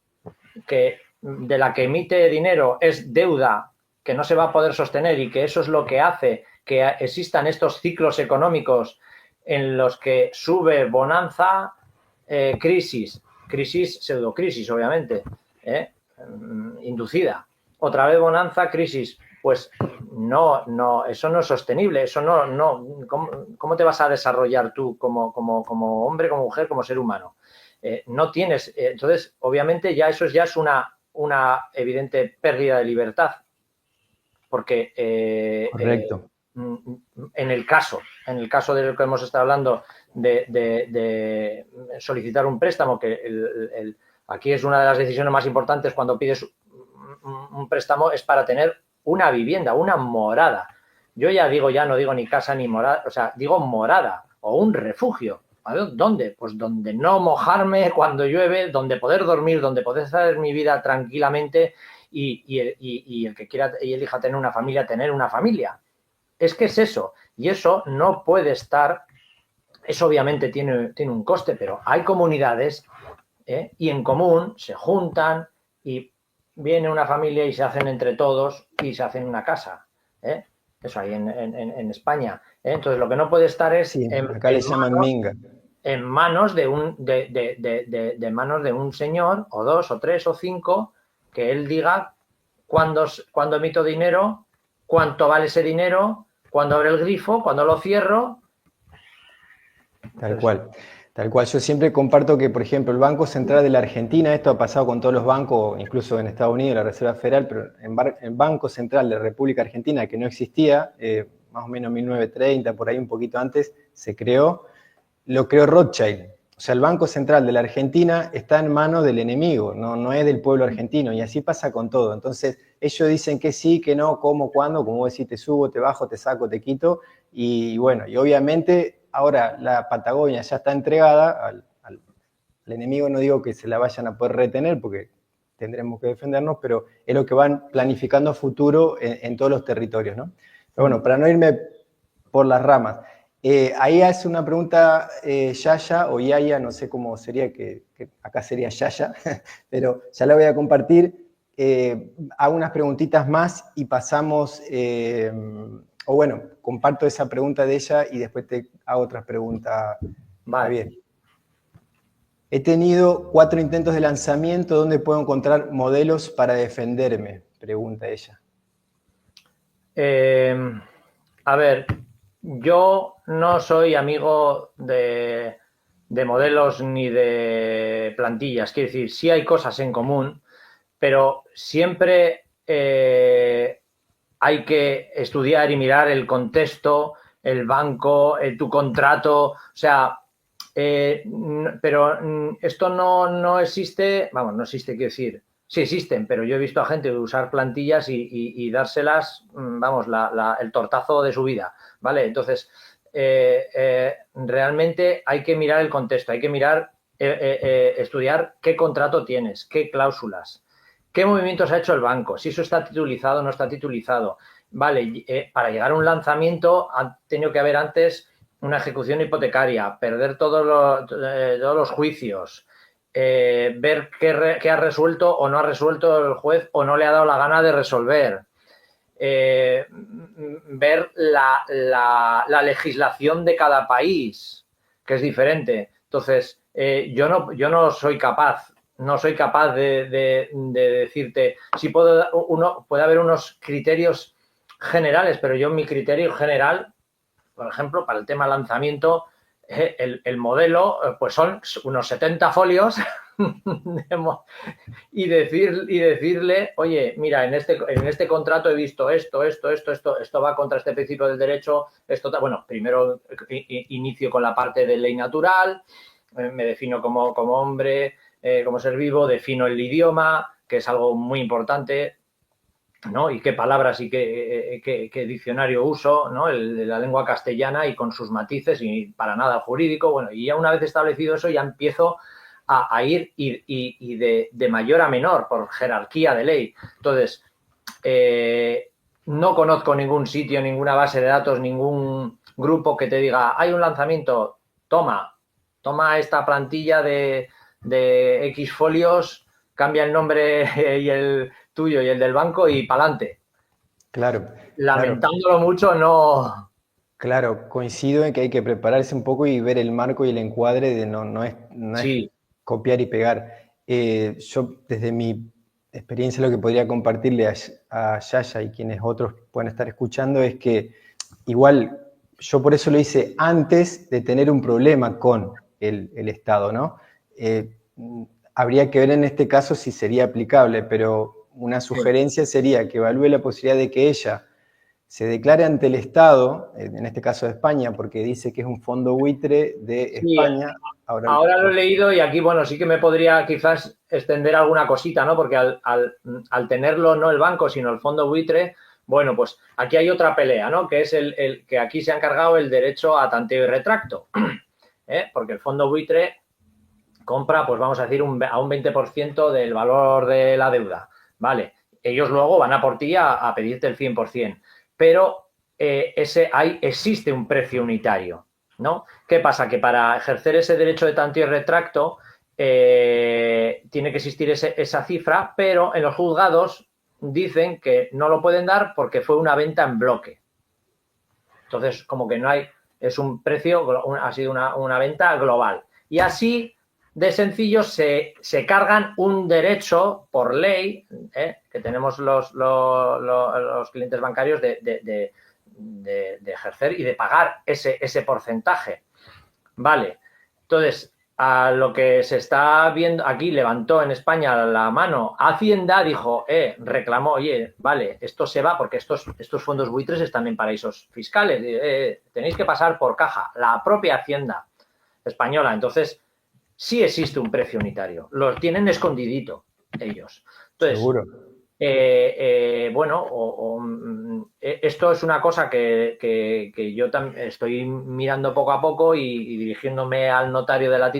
que de la que emite dinero es deuda que no se va a poder sostener y que eso es lo que hace que existan estos ciclos económicos en los que sube bonanza, crisis, pseudocrisis, obviamente, inducida. Otra vez bonanza, crisis. Pues no, eso no es sostenible, eso no, ¿cómo te vas a desarrollar tú como hombre, como mujer, como ser humano? No tienes, entonces, obviamente ya eso ya es una evidente pérdida de libertad, porque Correcto. en el caso de lo que hemos estado hablando de solicitar un préstamo, que aquí es una de las decisiones más importantes cuando pides un préstamo, es para tener una vivienda, una morada. Yo ya no digo ni casa ni morada, o sea, digo morada o un refugio. ¿Dónde? Pues donde no mojarme cuando llueve, donde poder dormir, donde poder hacer mi vida tranquilamente y el que quiera y elija tener una familia. Es que es eso. Y eso no puede estar, eso obviamente tiene un coste, pero hay comunidades y en común se juntan y viene una familia y se hacen entre todos y se hacen una casa. Eso hay en España. Entonces lo que no puede estar es Sí, acá le llaman minga. en manos de manos de un señor, o dos, o tres, o cinco, que él diga cuándo emito dinero, cuánto vale ese dinero, cuándo abre el grifo, cuándo lo cierro. Tal cual. Tal cual. Yo siempre comparto que, por ejemplo, el Banco Central de la Argentina, esto ha pasado con todos los bancos, incluso en Estados Unidos, la Reserva Federal, pero el Banco Central de la República Argentina, que no existía, más o menos 1930, por ahí un poquito antes, se creó, lo creó Rothschild. O sea, el Banco Central de la Argentina está en manos del enemigo, no es del pueblo argentino, y así pasa con todo. Entonces, ellos dicen que sí, que no, cómo, cuándo, como vos decís, te subo, te bajo, te saco, te quito, y bueno, y obviamente ahora la Patagonia ya está entregada al enemigo, no digo que se la vayan a poder retener, porque tendremos que defendernos, pero es lo que van planificando a futuro en todos los territorios, ¿no? Pero bueno, para no irme por las ramas, ahí hace una pregunta Yaya o Yaya, no sé cómo sería, que acá sería Yaya, pero ya la voy a compartir. Hago unas preguntitas más y pasamos, o bueno, comparto esa pregunta de ella y después te hago otras preguntas, Vale. Javier. He tenido 4 intentos de lanzamiento, ¿dónde puedo encontrar modelos para defenderme? Pregunta ella. A ver, yo no soy amigo de modelos ni de plantillas. Quiero decir, sí hay cosas en común, pero siempre hay que estudiar y mirar el contexto, el banco, tu contrato. O sea, pero esto no existe, vamos, no existe, quiero decir. Sí existen, pero yo he visto a gente usar plantillas y dárselas, vamos, el tortazo de su vida, ¿vale? Entonces, realmente hay que mirar el contexto, hay que mirar, estudiar qué contrato tienes, qué cláusulas, qué movimientos ha hecho el banco, si eso está titulizado o no está titulizado. Vale, para llegar a un lanzamiento ha tenido que haber antes una ejecución hipotecaria, perder todos los juicios, ver qué ha resuelto o no ha resuelto el juez o no le ha dado la gana de resolver. ver la legislación de cada país, que es diferente. Entonces, yo no soy capaz, de decirte, si puede haber unos criterios generales, pero yo mi criterio general, por ejemplo, para el tema lanzamiento, el modelo, pues son unos 70 folios y decirle, oye, mira, en este contrato he visto esto va contra este principio del derecho, bueno, primero inicio con la parte de ley natural, me defino como hombre, como ser vivo, defino el idioma, que es algo muy importante, ¿no? Y qué palabras y qué diccionario uso, ¿no? El de la lengua castellana y con sus matices y para nada jurídico. Bueno, y ya una vez establecido eso, ya empiezo a ir y de mayor a menor por jerarquía de ley. Entonces, no conozco ningún sitio, ninguna base de datos, ningún grupo que te diga, hay un lanzamiento, toma esta plantilla de X folios, cambia el nombre y el tuyo y el del banco y pa'lante. Claro, claro. Lamentándolo mucho, no. Claro, coincido en que hay que prepararse un poco y ver el marco y el encuadre de no es Sí, copiar y pegar. Yo, desde mi experiencia, lo que podría compartirle a Yaya y quienes otros pueden estar escuchando es que igual yo por eso lo hice antes de tener un problema con el Estado, ¿no? Habría que ver en este caso si sería aplicable, pero una sí. sugerencia sería que evalúe la posibilidad de que ella se declare ante el Estado, en este caso de España, porque dice que es un fondo buitre de Sí, España. Ahora, ahora lo he leído y aquí, bueno, sí que me podría quizás extender alguna cosita, ¿no? Porque al tenerlo no el banco, sino el fondo buitre, bueno, pues aquí hay otra pelea, ¿no? Que es el que aquí se ha encargado el derecho a tanteo y retracto, ¿eh? Porque el fondo buitre compra, pues vamos a decir, a un 20% del valor de la deuda, ¿vale? Ellos luego van a por ti a pedirte el 100%, pero existe un precio unitario, ¿no? ¿Qué pasa? Que para ejercer ese derecho de tanteo y retracto tiene que existir esa cifra, pero en los juzgados dicen que no lo pueden dar porque fue una venta en bloque. Entonces, como que no hay, es un precio, ha sido una venta global. Y así de sencillo se cargan un derecho por ley que tenemos los clientes bancarios de ejercer y de pagar ese porcentaje. Vale, entonces, a lo que se está viendo aquí, levantó en España la mano Hacienda, dijo, reclamó, oye, vale, esto se va porque estos fondos buitres están en paraísos fiscales, tenéis que pasar por caja, la propia Hacienda española. Entonces, sí existe un precio unitario, lo tienen escondidito ellos. Entonces, seguro. bueno, esto es una cosa que yo estoy mirando poco a poco y dirigiéndome al notario de la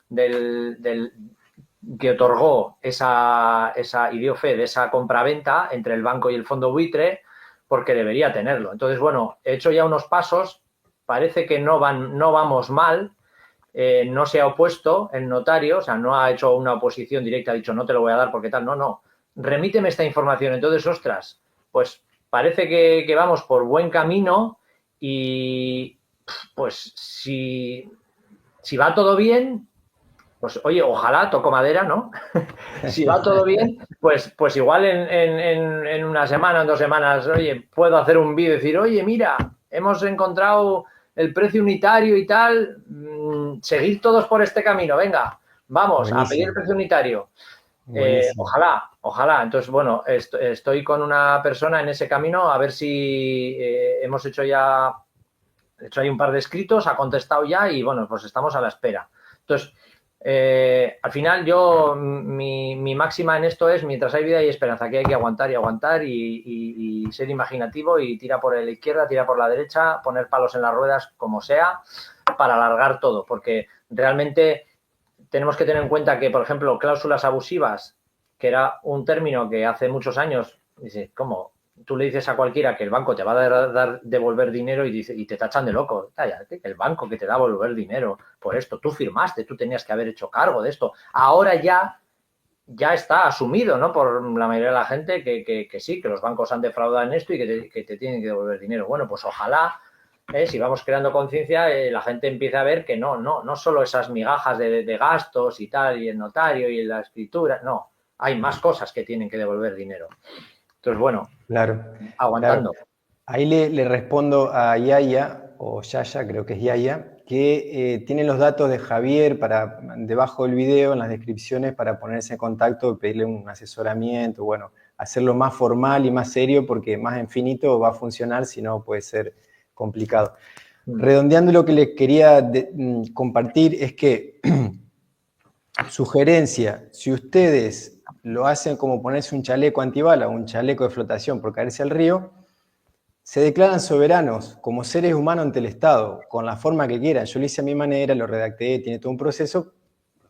del que otorgó esa y dio fe de esa compraventa entre el banco y el fondo buitre, porque debería tenerlo. Entonces, bueno, he hecho ya unos pasos, parece que no vamos mal. No se ha opuesto el notario, o sea, no ha hecho una oposición directa, ha dicho no te lo voy a dar porque tal, no, remíteme esta información. Entonces, ostras, pues parece que vamos por buen camino y pues si va todo bien, pues oye, ojalá, toco madera, ¿no? Si va todo bien, pues igual en una semana, en 2 semanas, oye, puedo hacer un vídeo y decir, oye, mira, hemos encontrado el precio unitario y tal, seguir todos por este camino, venga, vamos a pedir el Buenísimo, precio unitario. buenísimo. Ojalá. Entonces, bueno, estoy con una persona en ese camino, a ver si hemos hecho ahí un par de escritos, ha contestado ya y bueno, pues estamos a la espera. Entonces, al final mi máxima en esto es, mientras hay vida hay esperanza, que hay que aguantar y aguantar y ser imaginativo y tira por la izquierda, tira por la derecha, poner palos en las ruedas como sea para alargar todo, porque realmente tenemos que tener en cuenta que, por ejemplo, cláusulas abusivas, que era un término que hace muchos años, dice, ¿cómo? Tú le dices a cualquiera que el banco te va a devolver dinero y te tachan de loco. Cállate, el banco que te da a devolver dinero por esto, tú firmaste, tú tenías que haber hecho cargo de esto. Ahora ya está asumido, ¿no? Por la mayoría de la gente que sí, que los bancos han defraudado en esto y que te tienen que devolver dinero. Bueno, pues ojalá, si vamos creando conciencia, la gente empiece a ver que no solo esas migajas de gastos y tal, y el notario y la escritura, no, hay más cosas que tienen que devolver dinero. Entonces, bueno, Claro, aguantando. claro. Ahí le respondo a Yaya, o Yaya, creo que es Yaya, que tiene los datos de Javier debajo del video, en las descripciones, para ponerse en contacto y pedirle un asesoramiento, bueno, hacerlo más formal y más serio, porque más infinito va a funcionar, si no puede ser complicado. Redondeando, lo que les quería compartir es que, sugerencia, si ustedes lo hacen como ponerse un chaleco antibala, un chaleco de flotación por caerse al río, se declaran soberanos como seres humanos ante el Estado, con la forma que quieran. Yo lo hice a mi manera, lo redacté, tiene todo un proceso,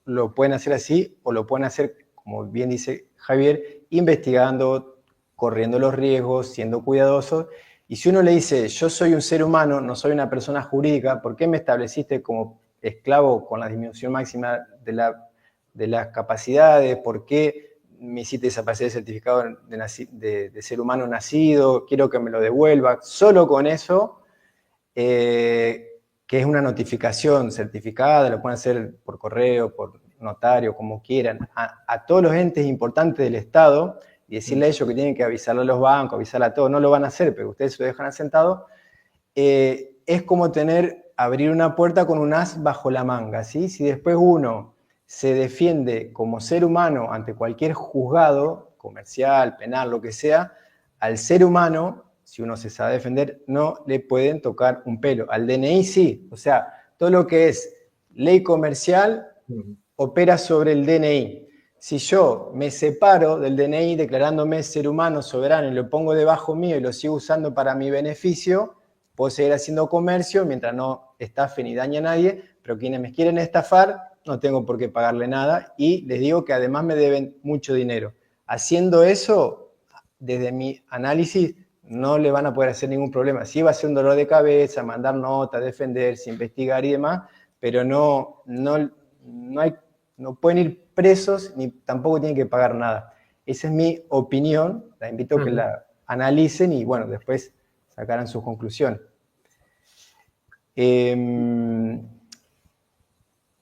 lo pueden hacer así o lo pueden hacer, como bien dice Javier, investigando, corriendo los riesgos, siendo cuidadosos. Y si uno le dice, yo soy un ser humano, no soy una persona jurídica, ¿por qué me estableciste como esclavo con la disminución máxima de las capacidades? ¿Por qué me hiciste desaparecer el certificado de ser humano nacido? Quiero que me lo devuelva. Solo con eso, que es una notificación certificada, lo pueden hacer por correo, por notario, como quieran, a todos los entes importantes del Estado, y decirle a ellos que tienen que avisarle a los bancos, avisarle a todos. No lo van a hacer, pero ustedes se lo dejan asentado. Es como abrir una puerta con un as bajo la manga, ¿sí? Si después uno se defiende como ser humano ante cualquier juzgado, comercial, penal, lo que sea, al ser humano, si uno se sabe defender, no le pueden tocar un pelo. Al DNI sí, o sea, todo lo que es ley comercial opera sobre el DNI. Si yo me separo del DNI declarándome ser humano soberano y lo pongo debajo mío y lo sigo usando para mi beneficio, puedo seguir haciendo comercio mientras no estafe ni dañe a nadie, pero quienes me quieren estafar no tengo por qué pagarle nada y les digo que además me deben mucho dinero. Haciendo eso, desde mi análisis, no le van a poder hacer ningún problema. Sí va a ser un dolor de cabeza, mandar notas, defenderse, investigar y demás, pero no pueden ir presos ni tampoco tienen que pagar nada. Esa es mi opinión, la invito a que la analicen y bueno, después sacarán sus conclusiones.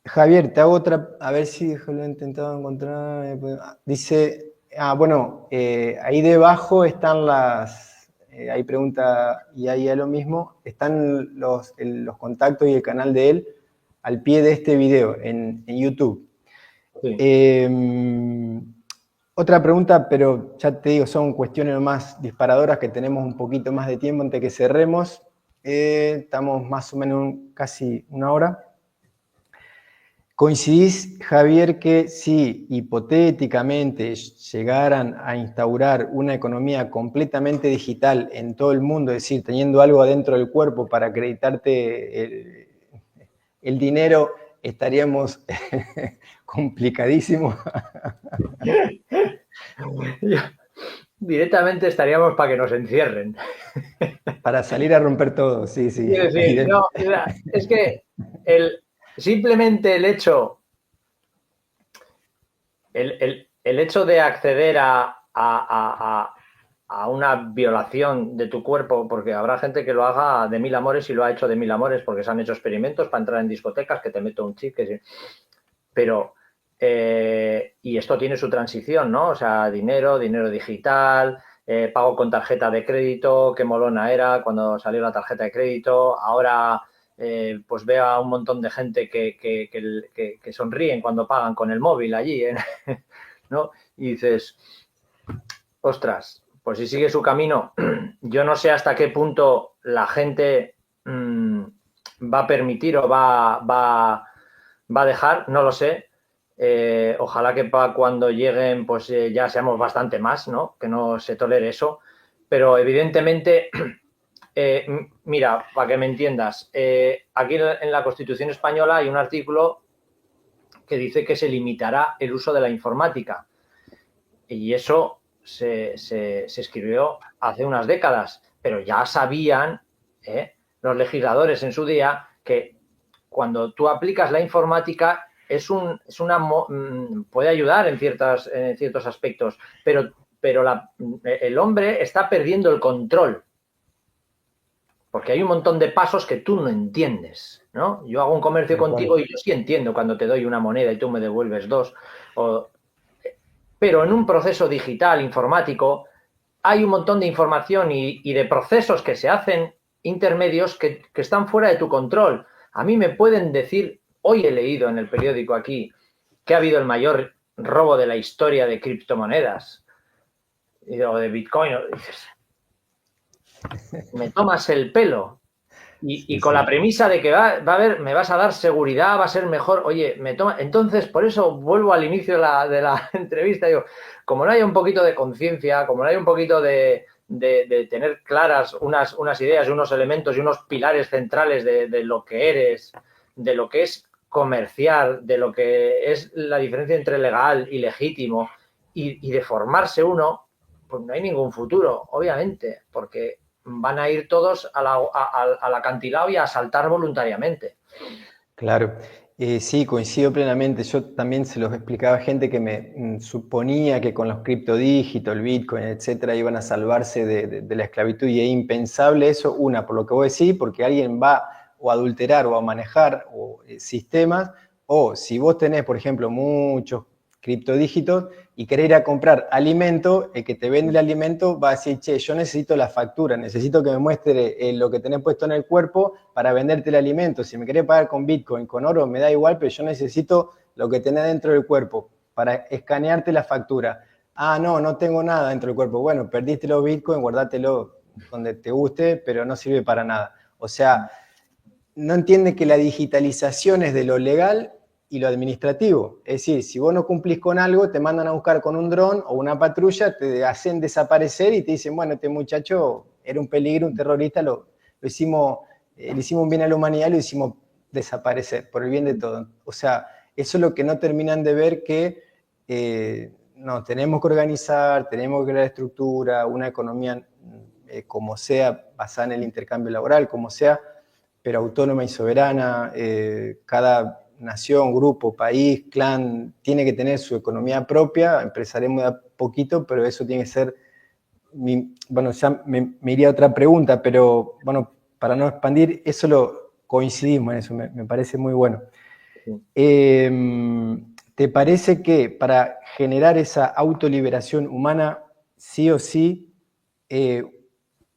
Javier, te hago otra, a ver si lo he intentado encontrar. Dice, bueno, ahí debajo están ahí pregunta y ahí es lo mismo, están los contactos y el canal de él al pie de este video en YouTube. Sí. Otra pregunta, pero ya te digo, son cuestiones más disparadoras que tenemos un poquito más de tiempo antes que cerremos. Estamos más o menos casi una hora. ¿Coincidís, Javier, que si hipotéticamente llegaran a instaurar una economía completamente digital en todo el mundo, es decir, teniendo algo adentro del cuerpo para acreditarte el dinero, estaríamos complicadísimos? Directamente estaríamos para que nos encierren. Para salir a romper todo, sí, sí. Sí, no, es que simplemente el hecho de acceder a una violación de tu cuerpo, porque habrá gente que lo haga de mil amores y lo ha hecho de mil amores, porque se han hecho experimentos para entrar en discotecas, que te meto un chip, pero y esto tiene su transición, ¿no? O sea, dinero digital, pago con tarjeta de crédito, qué molona era cuando salió la tarjeta de crédito, ahora pues veo a un montón de gente que sonríen cuando pagan con el móvil allí, ¿no? Y dices, ostras, pues si sigue su camino, yo no sé hasta qué punto la gente va a permitir o va a dejar, no lo sé. Ojalá que para cuando lleguen pues ya seamos bastante más, ¿no? Que no se tolere eso. Pero evidentemente, mira, para que me entiendas, aquí en la Constitución española hay un artículo que dice que se limitará el uso de la informática. Y eso se escribió hace unas décadas, pero ya sabían los legisladores en su día que cuando tú aplicas la informática puede ayudar en ciertos aspectos, pero el hombre está perdiendo el control. Porque hay un montón de pasos que tú no entiendes, ¿no? Yo hago un comercio contigo y yo sí entiendo cuando te doy una moneda y tú me devuelves dos. Pero en un proceso digital, informático, hay un montón de información y de procesos que se hacen intermedios que están fuera de tu control. A mí me pueden decir, hoy he leído en el periódico aquí que ha habido el mayor robo de la historia de criptomonedas o de Bitcoin. Y dices, me tomas el pelo. Y con la premisa de que va a haber, me vas a dar seguridad, va a ser mejor. Oye, entonces, por eso vuelvo al inicio de la entrevista. Digo, como no hay un poquito de conciencia, como no hay un poquito de tener claras unas ideas y unos elementos y unos pilares centrales de lo que eres, de lo que es comerciar, de lo que es la diferencia entre legal y legítimo y de formarse uno, pues no hay ningún futuro, obviamente, porque van a ir todos al acantilado y a saltar voluntariamente. Claro, sí, coincido plenamente. Yo también se los explicaba a gente que me suponía que con los criptodígitos, el Bitcoin, etcétera, iban a salvarse de la esclavitud, y es impensable eso, por lo que vos decís, porque alguien va o a adulterar o a manejar sistemas, o si vos tenés, por ejemplo, muchos criptodígitos y querés ir a comprar alimento, el que te vende el alimento va a decir, che, yo necesito la factura, necesito que me muestre lo que tenés puesto en el cuerpo para venderte el alimento. Si me querés pagar con Bitcoin, con oro, me da igual, pero yo necesito lo que tenés dentro del cuerpo para escanearte la factura. Ah, no tengo nada dentro del cuerpo. Bueno, perdiste los Bitcoin, guardátelo donde te guste, pero no sirve para nada. O sea, no entiende que la digitalización es de lo legal y lo administrativo. Es decir, si vos no cumplís con algo, te mandan a buscar con un dron o una patrulla, te hacen desaparecer y te dicen, bueno, este muchacho era un peligro, un terrorista, le hicimos un bien a la humanidad, lo hicimos desaparecer por el bien de todos. O sea, eso es lo que no terminan de ver, que no, tenemos que organizar, tenemos que crear estructura, una economía como sea, basada en el intercambio laboral, como sea, pero autónoma y soberana. Cada nación, grupo, país, clan, tiene que tener su economía propia. Empezaremos de a poquito, pero eso tiene que ser, bueno, ya me iría a otra pregunta, pero bueno, para no expandir, eso lo coincidimos en eso, me parece muy bueno. ¿Te parece que para generar esa autoliberación humana, sí o sí,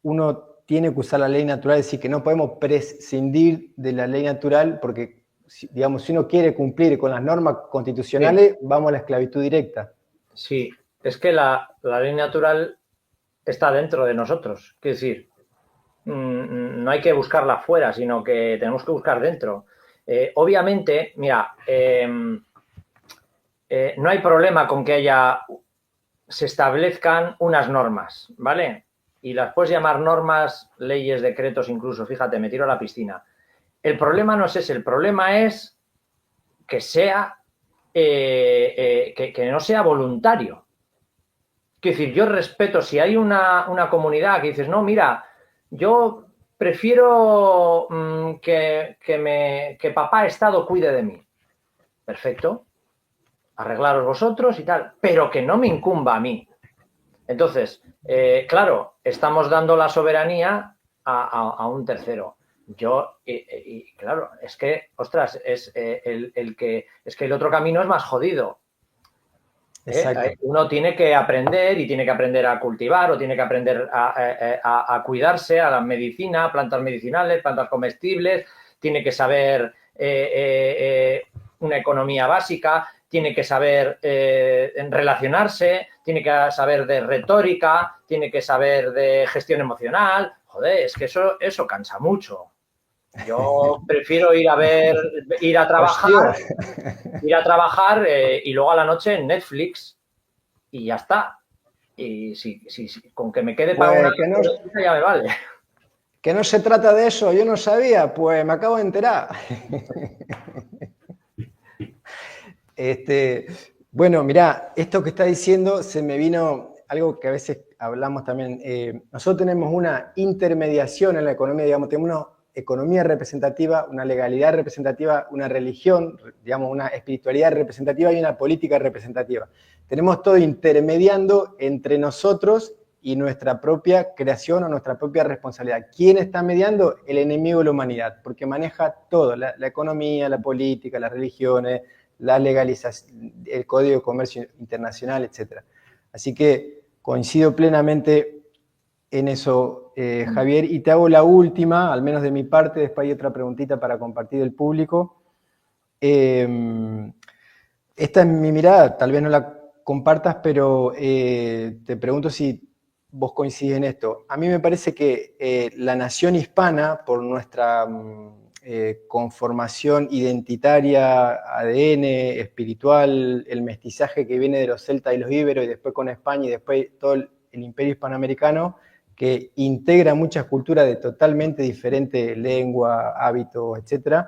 uno tiene que usar la ley natural? Es decir, que no podemos prescindir de la ley natural, porque, digamos, si uno quiere cumplir con las normas constitucionales, vamos a la esclavitud directa. Sí, es que la ley natural está dentro de nosotros. Quiero decir, no hay que buscarla fuera, sino que tenemos que buscar dentro. Obviamente, mira, no hay problema con que se establezcan unas normas, ¿vale? Y las puedes llamar normas, leyes, decretos, incluso, fíjate, me tiro a la piscina. El problema no es ese, el problema es que sea, que no sea voluntario. Quiero decir, yo respeto, si hay una comunidad que dices, no, mira, yo prefiero que papá Estado cuide de mí. Perfecto, arreglaros vosotros y tal, pero que no me incumba a mí. Entonces, claro, estamos dando la soberanía a un tercero. Claro, es que, ostras, es que el otro camino es más jodido. Uno tiene que aprender y tiene que aprender a cultivar, o tiene que aprender a cuidarse, a la medicina, a plantas medicinales, plantas comestibles, tiene que saber una economía básica, tiene que saber relacionarse, tiene que saber de retórica, tiene que saber de gestión emocional. Joder, es que eso cansa mucho. Yo prefiero ir a trabajar y luego a la noche en Netflix y ya está. Y si con que me quede para una ya me vale. Que no se trata de eso, yo no sabía, pues me acabo de enterar. Bueno, mirá, esto que está diciendo se me vino algo que a veces hablamos también. Nosotros tenemos una intermediación en la economía, digamos, tenemos economía representativa, una legalidad representativa, una religión, digamos, una espiritualidad representativa y una política representativa. Tenemos todo intermediando entre nosotros y nuestra propia creación o nuestra propia responsabilidad. ¿Quién está mediando? El enemigo de la humanidad, porque maneja todo, la economía, la política, las religiones, la legalización, el Código de Comercio Internacional, etc. Así que coincido plenamente en eso, Javier, y te hago la última, al menos de mi parte, después hay otra preguntita para compartir del público. Esta es mi mirada, tal vez no la compartas, pero te pregunto si vos coincidís en esto. A mí me parece que la nación hispana, por nuestra conformación identitaria, ADN, espiritual, el mestizaje que viene de los celtas y los íberos, y después con España, y después todo el imperio hispanoamericano, que integra muchas culturas de totalmente diferente lengua, hábitos, etc.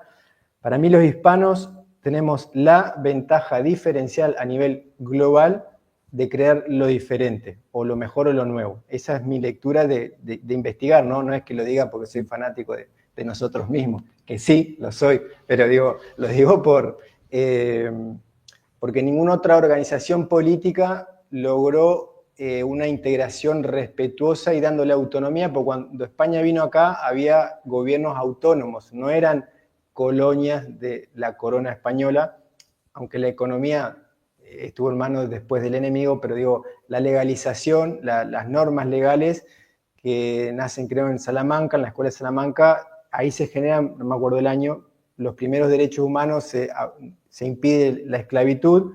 Para mí los hispanos tenemos la ventaja diferencial a nivel global de crear lo diferente, o lo mejor o lo nuevo. Esa es mi lectura de investigar, ¿no? No es que lo diga porque soy fanático de nosotros mismos, que sí, lo soy, pero lo digo porque ninguna otra organización política logró una integración respetuosa y dándole autonomía, porque cuando España vino acá había gobiernos autónomos, no eran colonias de la corona española, aunque la economía estuvo en manos después del enemigo, pero digo, la legalización, las normas legales que nacen creo en Salamanca, en la escuela de Salamanca, ahí se generan, no me acuerdo el año, los primeros derechos humanos, se impide la esclavitud,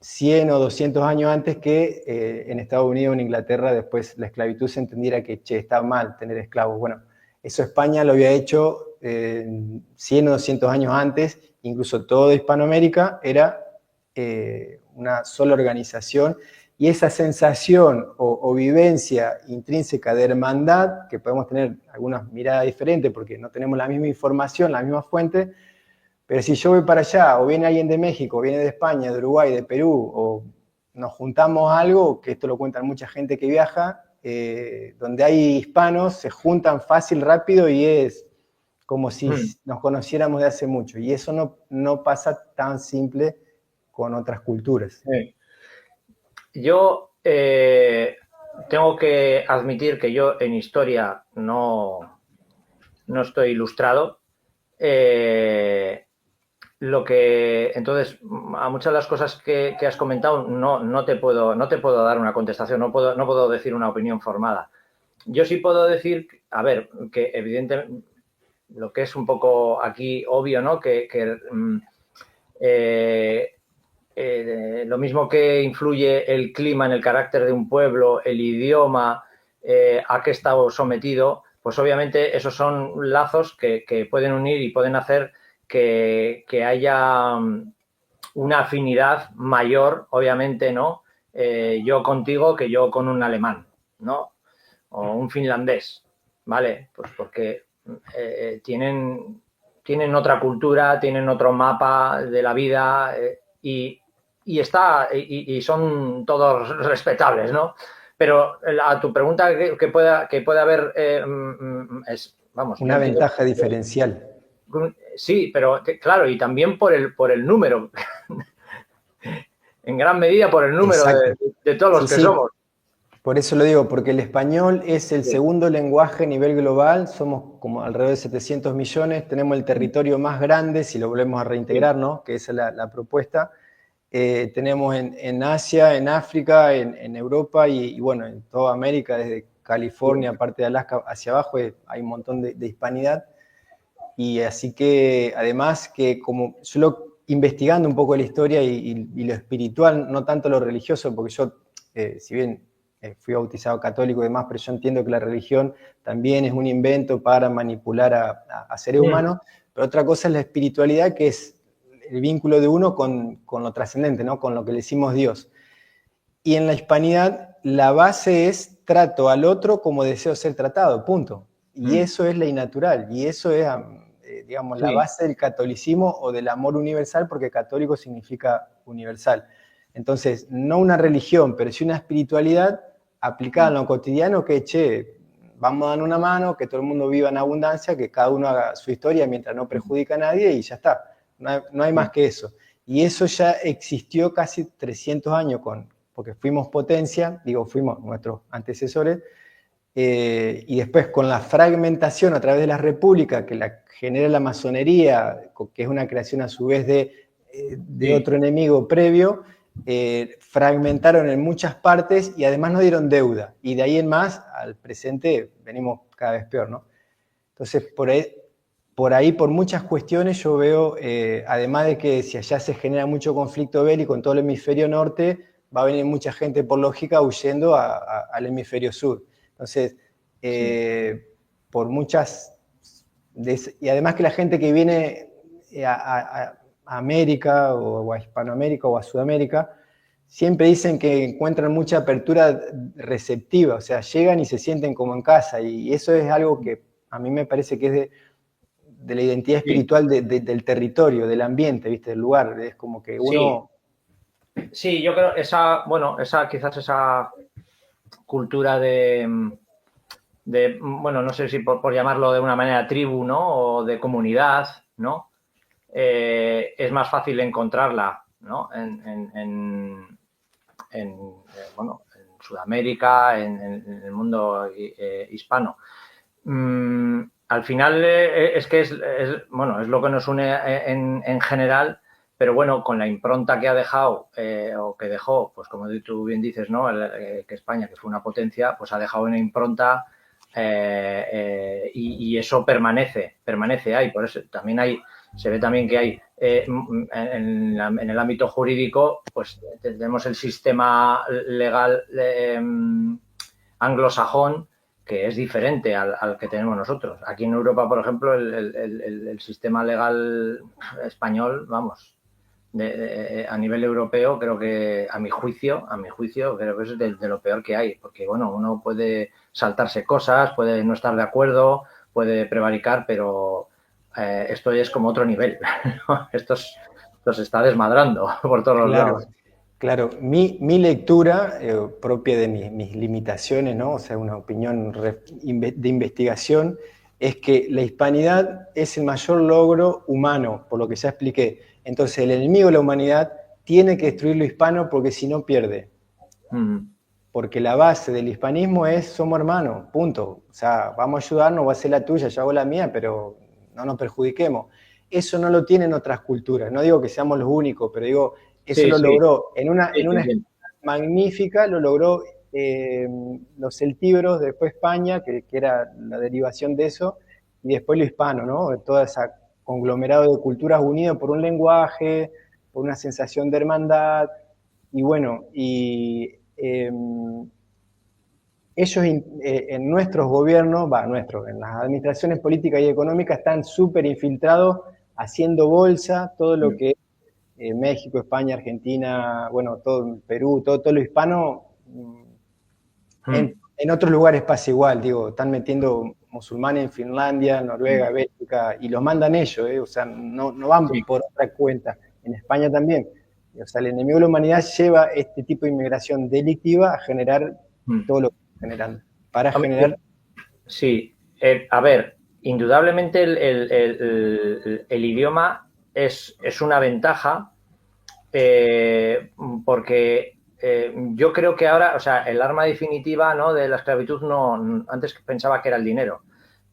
100 o 200 años antes que en Estados Unidos o en Inglaterra después la esclavitud se entendiera que, está mal tener esclavos. Bueno, eso España lo había hecho 100 o 200 años antes, incluso toda Hispanoamérica era una sola organización, y esa sensación o vivencia intrínseca de hermandad, que podemos tener algunas miradas diferentes porque no tenemos la misma información, la misma fuente, pero si yo voy para allá, o viene alguien de México, o viene de España, de Uruguay, de Perú, o nos juntamos algo, que esto lo cuentan mucha gente que viaja, donde hay hispanos, se juntan fácil, rápido, y es como si nos conociéramos de hace mucho. Y eso no pasa tan simple con otras culturas. Sí. Yo tengo que admitir que yo en historia no estoy ilustrado. Entonces, a muchas de las cosas que has comentado no te puedo dar una contestación, no puedo decir una opinión formada. Yo sí puedo decir, a ver, que evidentemente lo que es un poco aquí obvio, ¿no? Lo mismo que influye el clima en el carácter de un pueblo, el idioma, a qué está sometido, pues obviamente esos son lazos que pueden unir y pueden hacer que haya una afinidad mayor, obviamente, ¿no? Yo contigo que yo con un alemán, ¿no? O un finlandés, ¿vale? Pues porque tienen otra cultura, tienen otro mapa de la vida y son todos respetables, ¿no? Pero a tu pregunta que pueda haber es, vamos... Una ventaja diferencial. Sí, pero claro, y también por el número. En gran medida por el número de todos los que somos. Por eso lo digo, porque el español es el segundo lenguaje a nivel global, somos como alrededor de 700 millones, tenemos el territorio más grande, si lo volvemos a reintegrar, ¿no? Que esa es la propuesta. Tenemos en Asia, en África, en Europa y bueno, en toda América, desde California, parte de Alaska hacia abajo, hay un montón de hispanidad. Y así que, además, que como solo investigando un poco la historia y lo espiritual, no tanto lo religioso, porque yo, si bien fui bautizado católico y demás, pero yo entiendo que la religión también es un invento para manipular a seres humanos, pero otra cosa es la espiritualidad, que es el vínculo de uno con lo trascendente, ¿no? Con lo que le decimos Dios. Y en la hispanidad, la base es trato al otro como deseo ser tratado, punto. Y eso es ley natural, y eso es, digamos, la base del catolicismo o del amor universal, porque católico significa universal. Entonces, no una religión, pero sí una espiritualidad aplicada en lo cotidiano, que, vamos a dar una mano, que todo el mundo viva en abundancia, que cada uno haga su historia mientras no perjudica a nadie y ya está. No hay más que eso. Y eso ya existió casi 300 años porque fuimos potencia, fuimos nuestros antecesores, y después con la fragmentación a través de la república que la genera la masonería, que es una creación a su vez de otro enemigo previo, fragmentaron en muchas partes y además nos dieron deuda. Y de ahí en más, al presente, venimos cada vez peor, ¿no? Entonces, por ahí, por muchas cuestiones, yo veo, además de que si allá se genera mucho conflicto bélico en todo el hemisferio norte, va a venir mucha gente por lógica huyendo al hemisferio sur. Entonces, por muchas... y además que la gente que viene a América o a Hispanoamérica o a Sudamérica, siempre dicen que encuentran mucha apertura receptiva, o sea, llegan y se sienten como en casa, y eso es algo que a mí me parece que es de la identidad espiritual del territorio, del ambiente, ¿viste? Del lugar, es como que uno... Sí, yo creo quizás esa cultura bueno, no sé si por llamarlo de una manera tribu, ¿no? O de comunidad, ¿no? Es más fácil encontrarla, ¿no? En Sudamérica, en el mundo hispano. Al final es que es lo que nos une en general, pero bueno, con la impronta que ha dejado o que dejó, pues como tú bien dices, ¿no? Que España, que fue una potencia, pues ha dejado una impronta y eso permanece ahí. Por eso también se ve también que hay en el ámbito jurídico, pues tenemos el sistema legal anglosajón, que es diferente al que tenemos nosotros. Aquí en Europa, por ejemplo, el sistema legal español, vamos, a nivel europeo, creo que a mi juicio, creo que es de lo peor que hay, porque bueno, uno puede saltarse cosas, puede no estar de acuerdo, puede prevaricar, pero esto es como otro nivel, ¿no? Esto se está desmadrando por todos los lados. Claro, mi lectura propia de mis limitaciones, ¿no? O sea, una opinión de investigación, es que la hispanidad es el mayor logro humano, por lo que ya expliqué. Entonces, el enemigo de la humanidad tiene que destruir lo hispano porque si no pierde. Porque la base del hispanismo es somos hermanos, punto. O sea, vamos a ayudarnos, voy a hacer la tuya, yo hago la mía, pero no nos perjudiquemos. Eso no lo tienen otras culturas. No digo que seamos los únicos, pero digo, eso lo logró en una escala magnífica, lo logró los celtíberos, después España, que era la derivación de eso, y después lo hispano, ¿no? Todo ese conglomerado de culturas unidas por un lenguaje, por una sensación de hermandad, y bueno, ellos en nuestros gobiernos, en las administraciones políticas y económicas están súper infiltrados, haciendo bolsa, todo lo que es México, España, Argentina, bueno, todo Perú, todo lo hispano, en otros lugares pasa igual, están metiendo musulmanes en Finlandia, Noruega, Bélgica, y los mandan ellos, o sea, no van por otra cuenta. En España también. O sea, el enemigo de la humanidad lleva este tipo de inmigración delictiva a generar todo lo que está generando. Para generar... Sí, a ver, indudablemente el idioma es una ventaja porque yo creo que ahora, o sea, el arma definitiva, ¿no?, de la esclavitud antes pensaba que era el dinero,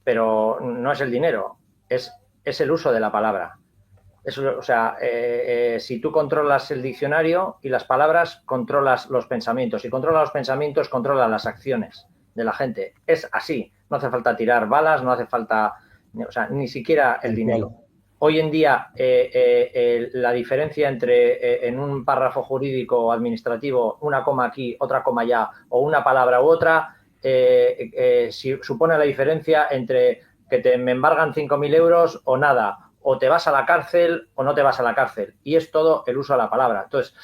pero no es el dinero, es el uso de la palabra. Eso, o sea, si tú controlas el diccionario y las palabras, controlas los pensamientos. Si controlas los pensamientos, controlas las acciones de la gente. Es así. No hace falta tirar balas, no hace falta, o sea, ni siquiera el dinero. Hoy en día, la diferencia entre en un párrafo jurídico o administrativo, una coma aquí, otra coma allá, o una palabra u otra, supone la diferencia entre que me embargan 5.000 euros o nada, o te vas a la cárcel o no te vas a la cárcel. Y es todo el uso de la palabra. Entonces,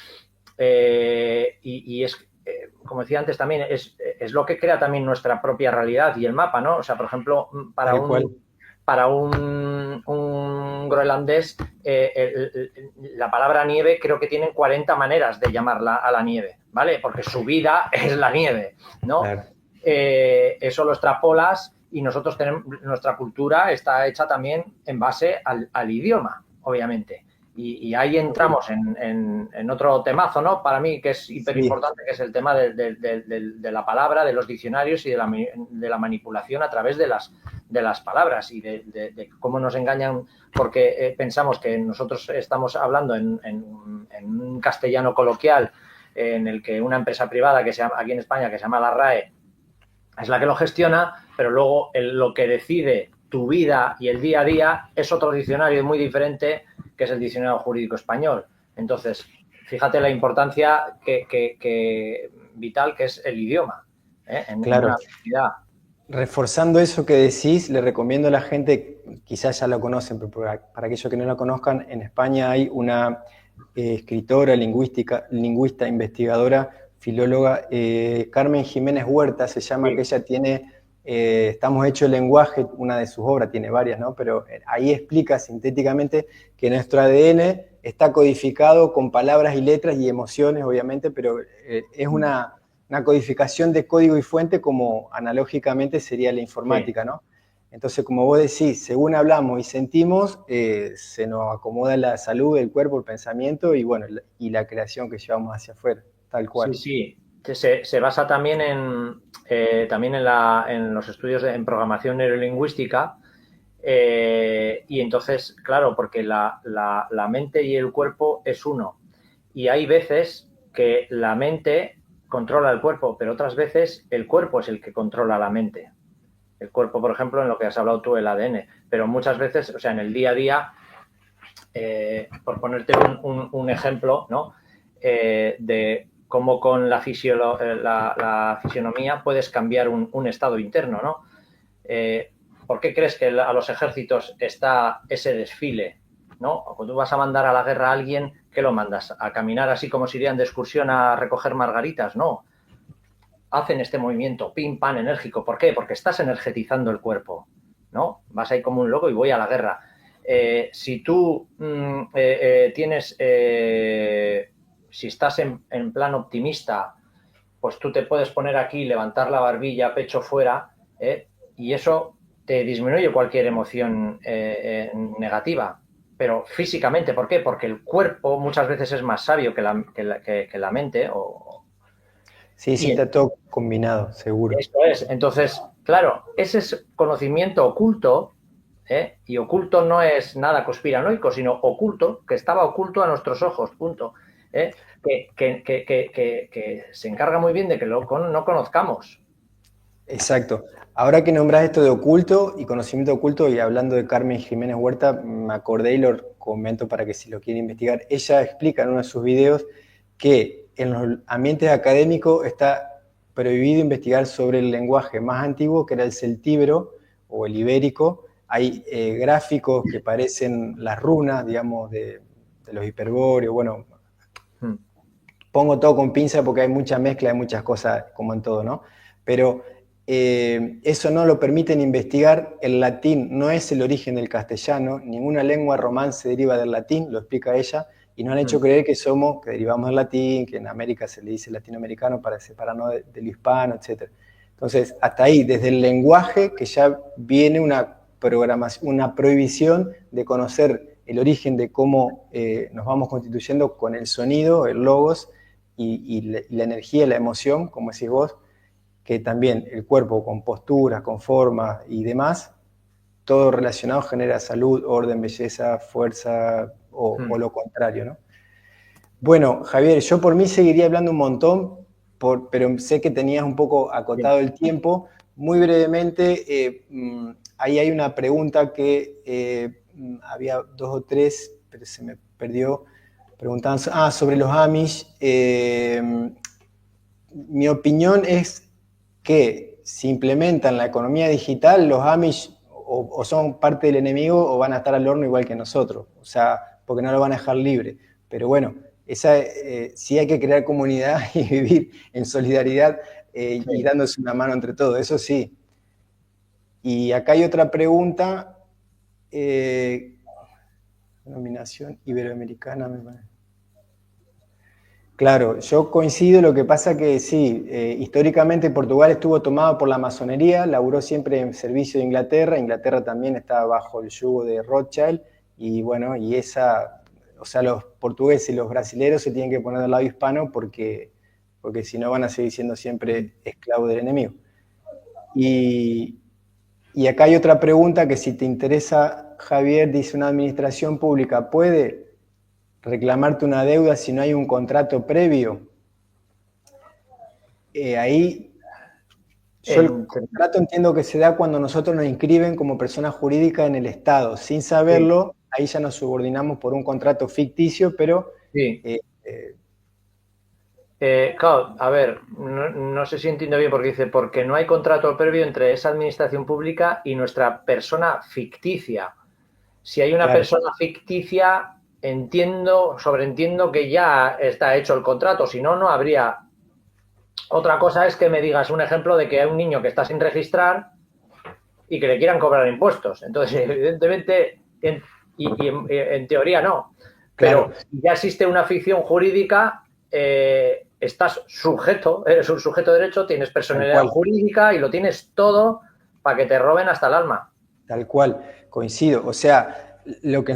como decía antes también, es lo que crea también nuestra propia realidad y el mapa, ¿no? O sea, por ejemplo, para un groenlandés, la palabra nieve creo que tienen 40 maneras de llamarla a la nieve, ¿vale? Porque su vida es la nieve, ¿no? Claro. eso lo extrapolas y nosotros tenemos, nuestra cultura está hecha también en base al idioma, obviamente. Y ahí entramos en otro temazo, ¿no? Para mí, que es hiper importante, que es el tema de la palabra, de los diccionarios y de la manipulación a través de las palabras y de cómo nos engañan, porque pensamos que nosotros estamos hablando en un castellano coloquial, en el que una empresa privada que se llama, aquí en España, que se llama la RAE, es la que lo gestiona, pero luego lo que decide tu vida y el día a día es otro diccionario muy diferente, que es el diccionario jurídico español. Entonces, fíjate la importancia vital que es el idioma, en una actividad. Reforzando eso que decís, le recomiendo a la gente, quizás ya lo conocen, pero para aquellos que no lo conozcan, en España hay una escritora, lingüista, investigadora, filóloga, Carmen Jiménez Huerta se llama, sí. Que ella tiene, Estamos hechos de lenguaje, una de sus obras, tiene varias, ¿no? Pero ahí explica sintéticamente que nuestro ADN está codificado con palabras y letras y emociones, obviamente, pero es una codificación de código y fuente como analógicamente sería la informática, sí. ¿No? Entonces, como vos decís, según hablamos y sentimos, se nos acomoda la salud, el cuerpo, el pensamiento y, bueno, y la creación que llevamos hacia afuera, tal cual. Sí, sí. Se basa también en los estudios en programación neurolingüística, y entonces, claro, porque la mente y el cuerpo es uno. Y hay veces que la mente controla el cuerpo, pero otras veces el cuerpo es el que controla la mente. El cuerpo, por ejemplo, en lo que has hablado tú, el ADN. Pero muchas veces, o sea, en el día a día, por ponerte un ejemplo, ¿no? De cómo con la fisionomía puedes cambiar un estado interno, ¿no? ¿Por qué crees que a los ejércitos está ese desfile, ¿no? Cuando tú vas a mandar a la guerra a alguien, ¿qué lo mandas? ¿A caminar así como si irían de excursión a recoger margaritas? No. Hacen este movimiento pim, pam, enérgico. ¿Por qué? Porque estás energetizando el cuerpo, ¿no? Vas ahí como un loco y voy a la guerra. Si tú tienes... si estás en plan optimista, pues tú te puedes poner aquí, levantar la barbilla, pecho fuera, y eso te disminuye cualquier emoción negativa. Pero físicamente, ¿por qué? Porque el cuerpo muchas veces es más sabio que la mente. Sí, está todo combinado, seguro. Esto es. Entonces, claro, ese es conocimiento oculto, y oculto no es nada conspiranoico, sino oculto, que estaba oculto a nuestros ojos, punto. Que se encarga muy bien de que no conozcamos. Exacto. Ahora que nombras esto de oculto y conocimiento oculto, y hablando de Carmen Jiménez Huerta, me acordé y lo comento para que si lo quieren investigar. Ella explica en uno de sus videos que en los ambientes académicos está prohibido investigar sobre el lenguaje más antiguo, que era el celtíbero o el ibérico. Hay gráficos que parecen las runas, digamos, de los hiperbóreos. Bueno, pongo todo con pinza porque hay mucha mezcla de muchas cosas, como en todo, ¿no? Pero eso no lo permiten investigar. El latín no es el origen del castellano, ninguna lengua romance deriva del latín, lo explica ella, y nos han hecho creer que derivamos del latín, que en América se le dice latinoamericano para separarnos del hispano, etc. Entonces, hasta ahí, desde el lenguaje, que ya viene una prohibición de conocer el origen de cómo nos vamos constituyendo con el sonido, el logos, y la energía, la emoción, como decís vos, que también el cuerpo con posturas, con formas y demás, todo relacionado genera salud, orden, belleza, fuerza o lo contrario, ¿no? Bueno, Javier, yo por mí seguiría hablando un montón, pero sé que tenías un poco acotado el tiempo. Muy brevemente, ahí hay una pregunta que había 2 o 3, pero se me perdió. Preguntaban sobre los Amish. Mi opinión es que si implementan la economía digital, los Amish o son parte del enemigo o van a estar al horno igual que nosotros, o sea, porque no lo van a dejar libre. Pero bueno, sí hay que crear comunidad y vivir en solidaridad y dándose una mano entre todos, eso sí. Y acá hay otra pregunta, denominación iberoamericana, me parece. Claro, yo coincido, lo que pasa que sí, históricamente Portugal estuvo tomado por la masonería, laburó siempre en servicio de Inglaterra, Inglaterra también estaba bajo el yugo de Rothschild, y bueno, o sea, los portugueses y los brasileros se tienen que poner del lado hispano porque si no van a seguir siendo siempre esclavos del enemigo. Y, y acá hay otra pregunta que si te interesa, Javier, dice: ¿una administración pública puede reclamarte una deuda si no hay un contrato previo? Ahí yo el En- contrato entiendo que se da cuando nosotros nos inscriben como persona jurídica en el Estado. Sin sí, saberlo, ahí ya nos subordinamos por un contrato ficticio, pero sí. eh, eh, Claro, a ver, no sé si entiendo bien porque dice, porque no hay contrato previo entre esa administración pública y nuestra persona ficticia. Si hay una claro, persona ficticia, sobreentiendo que ya está hecho el contrato, si no, no habría. Otra cosa es que me digas un ejemplo de que hay un niño que está sin registrar y que le quieran cobrar impuestos. Entonces, evidentemente, en teoría no. claro, Pero si ya existe una ficción jurídica, estás sujeto, eres un sujeto de derecho, tienes tal personalidad cual. jurídica y lo tienes todo para que te roben hasta el alma. Tal cual, coincido. O sea, lo que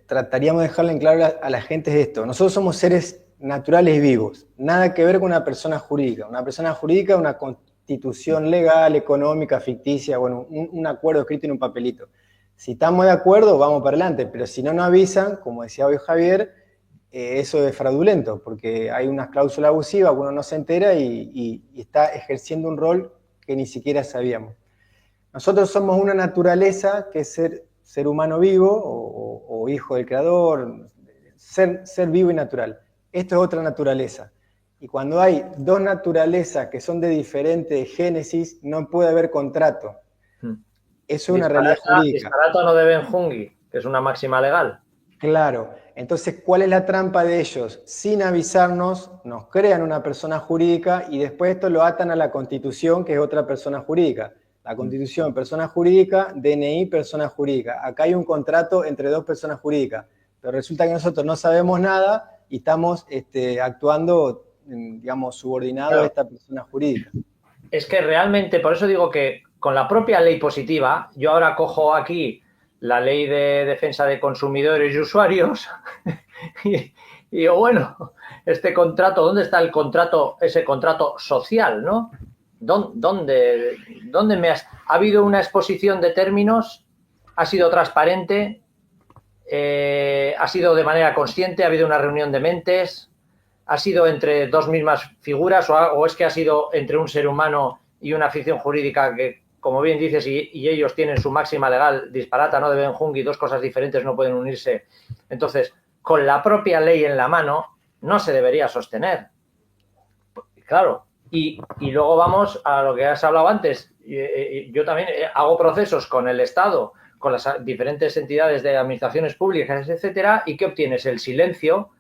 trataríamos de dejarle en claro a la gente es esto: nosotros somos seres naturales vivos, nada que ver con una persona jurídica. Una persona jurídica es una constitución legal, económica, ficticia, bueno, un acuerdo escrito en un papelito. Si estamos de acuerdo, vamos para adelante, pero si no nos avisan, como decía hoy Javier, eso es fraudulento, porque hay unas cláusulas abusivas, uno no se entera y está ejerciendo un rol que ni siquiera sabíamos. Nosotros somos una naturaleza que es ser humano vivo o hijo del creador, ser vivo y natural. Esto es otra naturaleza. Y cuando hay dos naturalezas que son de diferente génesis, no puede haber contrato. Eso es una realidad jurídica. Disparata no deben jungi, que es una máxima legal. Claro. Entonces, ¿cuál es la trampa de ellos? Sin avisarnos, nos crean una persona jurídica y después esto lo atan a la Constitución, que es otra persona jurídica. La Constitución, persona jurídica; DNI, persona jurídica. Acá hay un contrato entre dos personas jurídicas, pero resulta que nosotros no sabemos nada y estamos actuando, digamos, subordinados a Claro, esta persona jurídica. es que realmente, por eso digo que con la propia ley positiva, yo ahora cojo aquí la ley de defensa de consumidores y usuarios y, y digo, bueno, este contrato, ¿dónde está el contrato, ese contrato social, ¿no? ¿Dónde ha habido una exposición de términos? ¿Ha sido transparente? ¿Ha sido de manera consciente? ¿Ha habido una reunión de mentes? ¿Ha sido entre dos mismas figuras o es que ha sido entre un ser humano y una ficción jurídica que, como bien dices, y ellos tienen su máxima legal disparata, no deben jungi, dos cosas diferentes no pueden unirse? Entonces, con la propia ley en la mano, no se debería sostener. Claro, y luego vamos a lo que has hablado antes. Yo también hago procesos con el Estado, con las diferentes entidades de administraciones públicas, etcétera, y ¿qué obtienes? El silencio.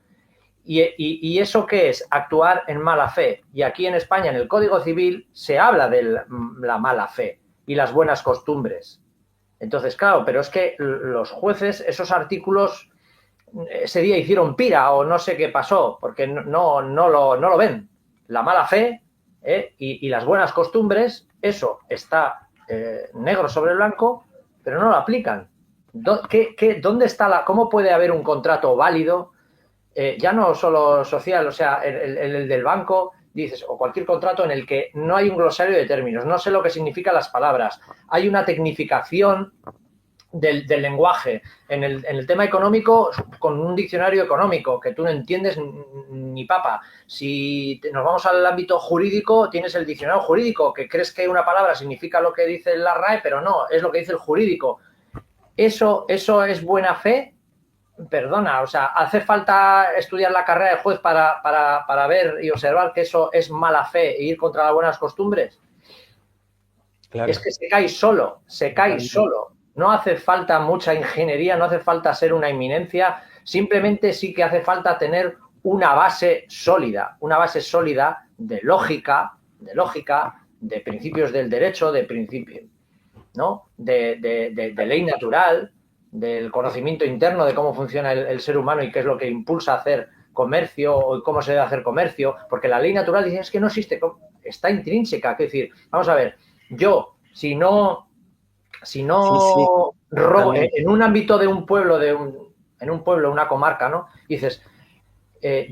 ¿Y eso qué es? Actuar en mala fe. Y aquí en España, en el Código Civil, se habla de la mala fe y las buenas costumbres. Entonces, claro, pero es que los jueces, esos artículos, ese día hicieron pira o no sé qué pasó, porque no lo ven. La mala fe y las buenas costumbres, eso está negro sobre blanco, pero no lo aplican. ¿Dónde está cómo puede haber un contrato válido? Ya no solo social, o sea, el del banco, dices, o cualquier contrato en el que no hay un glosario de términos, no sé lo que significan las palabras, hay una tecnificación del lenguaje. En el tema económico, con un diccionario económico que tú no entiendes ni papa. Si nos vamos al ámbito jurídico, tienes el diccionario jurídico, que crees que una palabra significa lo que dice la RAE, pero no, es lo que dice el jurídico. ¿Eso es buena fe? Perdona, o sea, ¿hace falta estudiar la carrera de juez para ver y observar que eso es mala fe e ir contra las buenas costumbres? Es Claro, que se cae totalmente. solo. No hace falta mucha ingeniería, no hace falta ser una eminencia, simplemente sí que hace falta tener una base sólida de principios del derecho, de principios, ¿no? De ley natural, del conocimiento interno de cómo funciona el ser humano y qué es lo que impulsa a hacer comercio o cómo se debe hacer comercio, porque la ley natural dice es que no existe, está intrínseca. Es decir, vamos a ver, yo, si no Sí, sí, robo totalmente. en un ámbito de un pueblo, en un pueblo, una comarca, ¿no? Dices,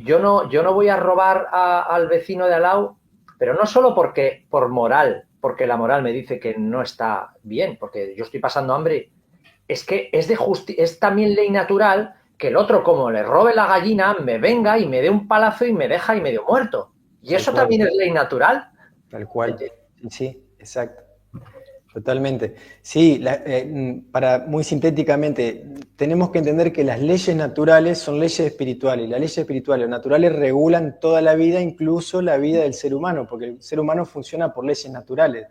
yo no voy a robar al vecino de al lado, pero no solo por moral, porque la moral me dice que no está bien, porque yo estoy pasando hambre, es que es también ley natural que el otro, como le robe la gallina, me venga y me dé un palazo y me deja y medio muerto. Y Tal eso cual, también es ley natural. tal cual. Sí, sí, exacto. Totalmente. Sí, para muy sintéticamente, tenemos que entender que las leyes naturales son leyes espirituales. Las leyes espirituales o naturales regulan toda la vida, incluso la vida del ser humano, porque el ser humano funciona por leyes naturales.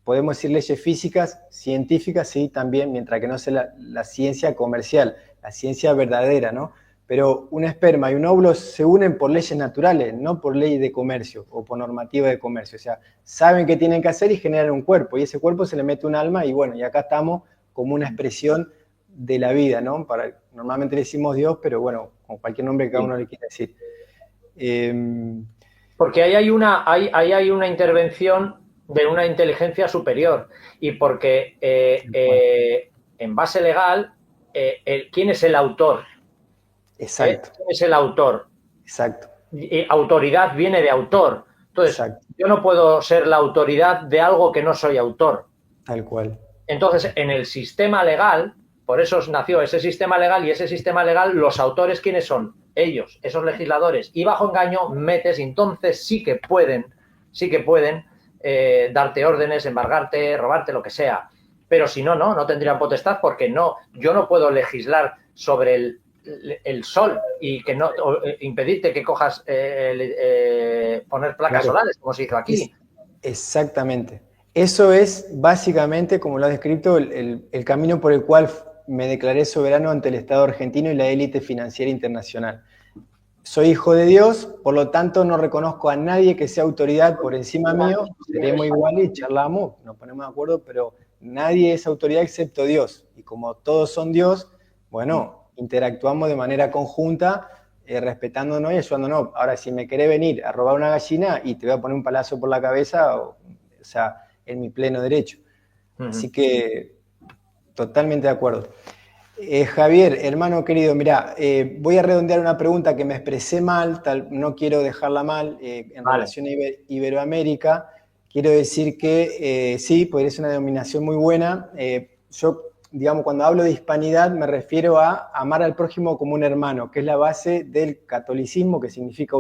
Podemos decir leyes físicas, científicas, sí, también, mientras que no sea la ciencia comercial, la ciencia verdadera, ¿no? Pero un esperma y un óvulo se unen por leyes naturales, no por ley de comercio o por normativa de comercio. O sea, saben qué tienen que hacer y generan un cuerpo, y ese cuerpo se le mete un alma, y bueno, y acá estamos como una expresión de la vida, ¿no? Normalmente le decimos Dios, pero bueno, con cualquier nombre que cada Sí. uno le quiera decir. Eh, Porque ahí hay una intervención de una inteligencia superior y porque bueno, en base legal, ¿quién es el autor? exacto, ¿Quién es el autor? exacto, Y autoridad viene de autor. Entonces, exacto, yo no puedo ser la autoridad de algo que no soy autor. tal cual. Entonces, en el sistema legal, por eso nació ese sistema legal y ese sistema legal, los autores, ¿quiénes son? Ellos, esos legisladores. Y bajo engaño metes, y entonces sí que pueden darte órdenes, embargarte, robarte, lo que sea. Pero si no, no tendrían potestad porque no, yo no puedo legislar sobre el sol y que no impedirte que cojas poner placas Claro, solares, como se hizo aquí. exactamente. Eso es básicamente, como lo has descrito, el camino por el cual me declaré soberano ante el Estado argentino y la élite financiera internacional. Soy hijo de Dios, por lo tanto no reconozco a nadie que sea autoridad por encima mío, seremos iguales y charlamos, nos ponemos de acuerdo, pero nadie es autoridad excepto Dios. Y como todos son Dios, bueno, interactuamos de manera conjunta, respetándonos y ayudándonos. Ahora, si me querés venir a robar una gallina y te voy a poner un palazo por la cabeza, o sea, en mi pleno derecho. Uh -huh. Así que totalmente de acuerdo. Javier, hermano querido, mira, voy a redondear una pregunta que me expresé mal, no quiero dejarla mal, en Vale. relación a Iberoamérica. Quiero decir que sí, podría ser una denominación muy buena. Yo, digamos, cuando hablo de hispanidad me refiero a amar al prójimo como un hermano, que es la base del catolicismo, que significa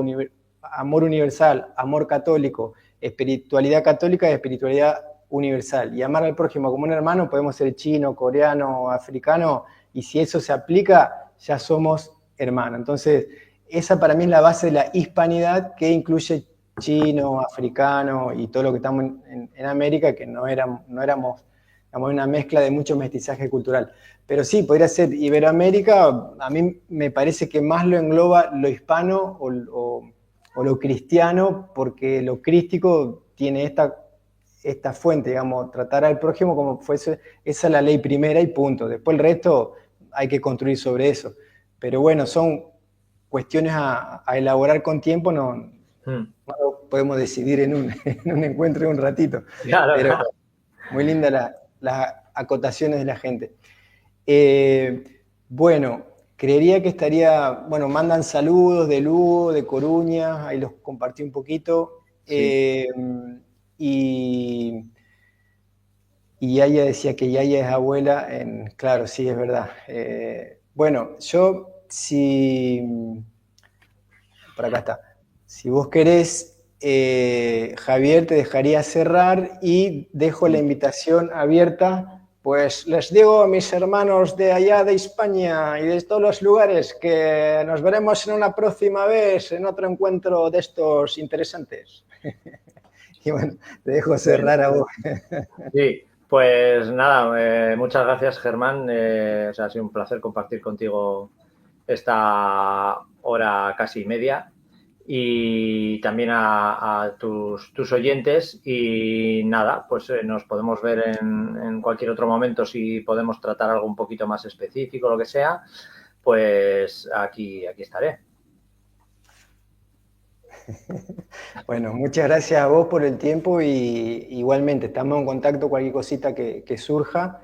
amor universal, amor católico, espiritualidad católica y espiritualidad universal. Y amar al prójimo como un hermano, podemos ser chino, coreano, africano, y si eso se aplica, ya somos hermanos. Entonces, esa para mí es la base de la hispanidad, que incluye chino, africano y todo lo que estamos en América, que no éramos una mezcla de mucho mestizaje cultural. Pero sí, podría ser Iberoamérica. A mí me parece que más lo engloba lo hispano o lo cristiano, porque lo crístico tiene esta fuente, digamos, tratar al prójimo como fuese, esa es la ley primera y punto. Después el resto hay que construir sobre eso. Pero bueno, son cuestiones a elaborar con tiempo, no lo podemos decidir en un encuentro de un ratito. Claro, Pero claro. muy lindas las acotaciones de la gente. Bueno, creería que estaría, bueno, mandan saludos de Lugo, de Coruña, ahí los compartí un poquito. Sí. Y Yaya decía que Yaya es abuela, claro, sí, es verdad. Bueno, yo, por acá está, si vos querés, Javier, te dejaría cerrar y dejo la invitación abierta. Pues les digo a mis hermanos de allá de España y de todos los lugares que nos veremos en una próxima vez, en otro encuentro de estos interesantes. Y bueno, te dejo cerrar a vos. Sí, pues nada, muchas gracias Germán. O sea, ha sido un placer compartir contigo esta hora casi media y también a tus oyentes y nada, pues nos podemos ver en cualquier otro momento si podemos tratar algo un poquito más específico, lo que sea, pues aquí estaré. Bueno, muchas gracias a vos por el tiempo y igualmente estamos en contacto, cualquier cosita que surja,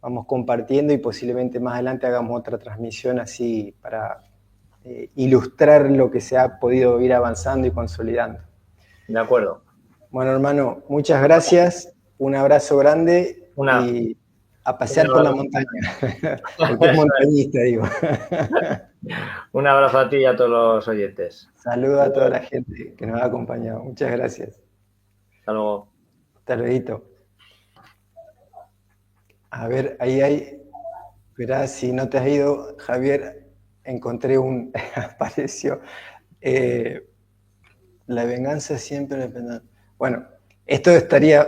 vamos compartiendo y posiblemente más adelante hagamos otra transmisión así para ilustrar lo que se ha podido ir avanzando y consolidando. De acuerdo. Bueno, hermano, muchas gracias, un abrazo grande Una, y a un pasear por la abrazo. montaña, porque es Eso es. montañista, digo. Un abrazo a ti y a todos los oyentes. Saludos Hasta a toda luego. la gente que nos ha acompañado. Muchas gracias. Hasta luego. Hasta luego. A ver, ahí hay. Verá, si no te has ido, Javier, encontré un. Apareció. La venganza siempre depende. Bueno, esto estaría.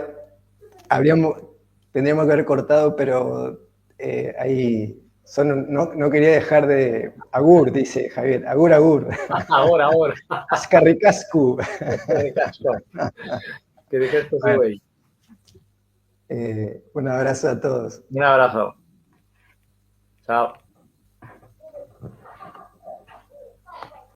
Tendríamos que haber cortado, pero ahí. No quería dejar de. Agur, dice Javier. Agur, agur. Ahora, ahora. Ascarricascu. Ricasco. Que dijiste sí, Bueno, güey. un abrazo a todos. Un abrazo. Chao.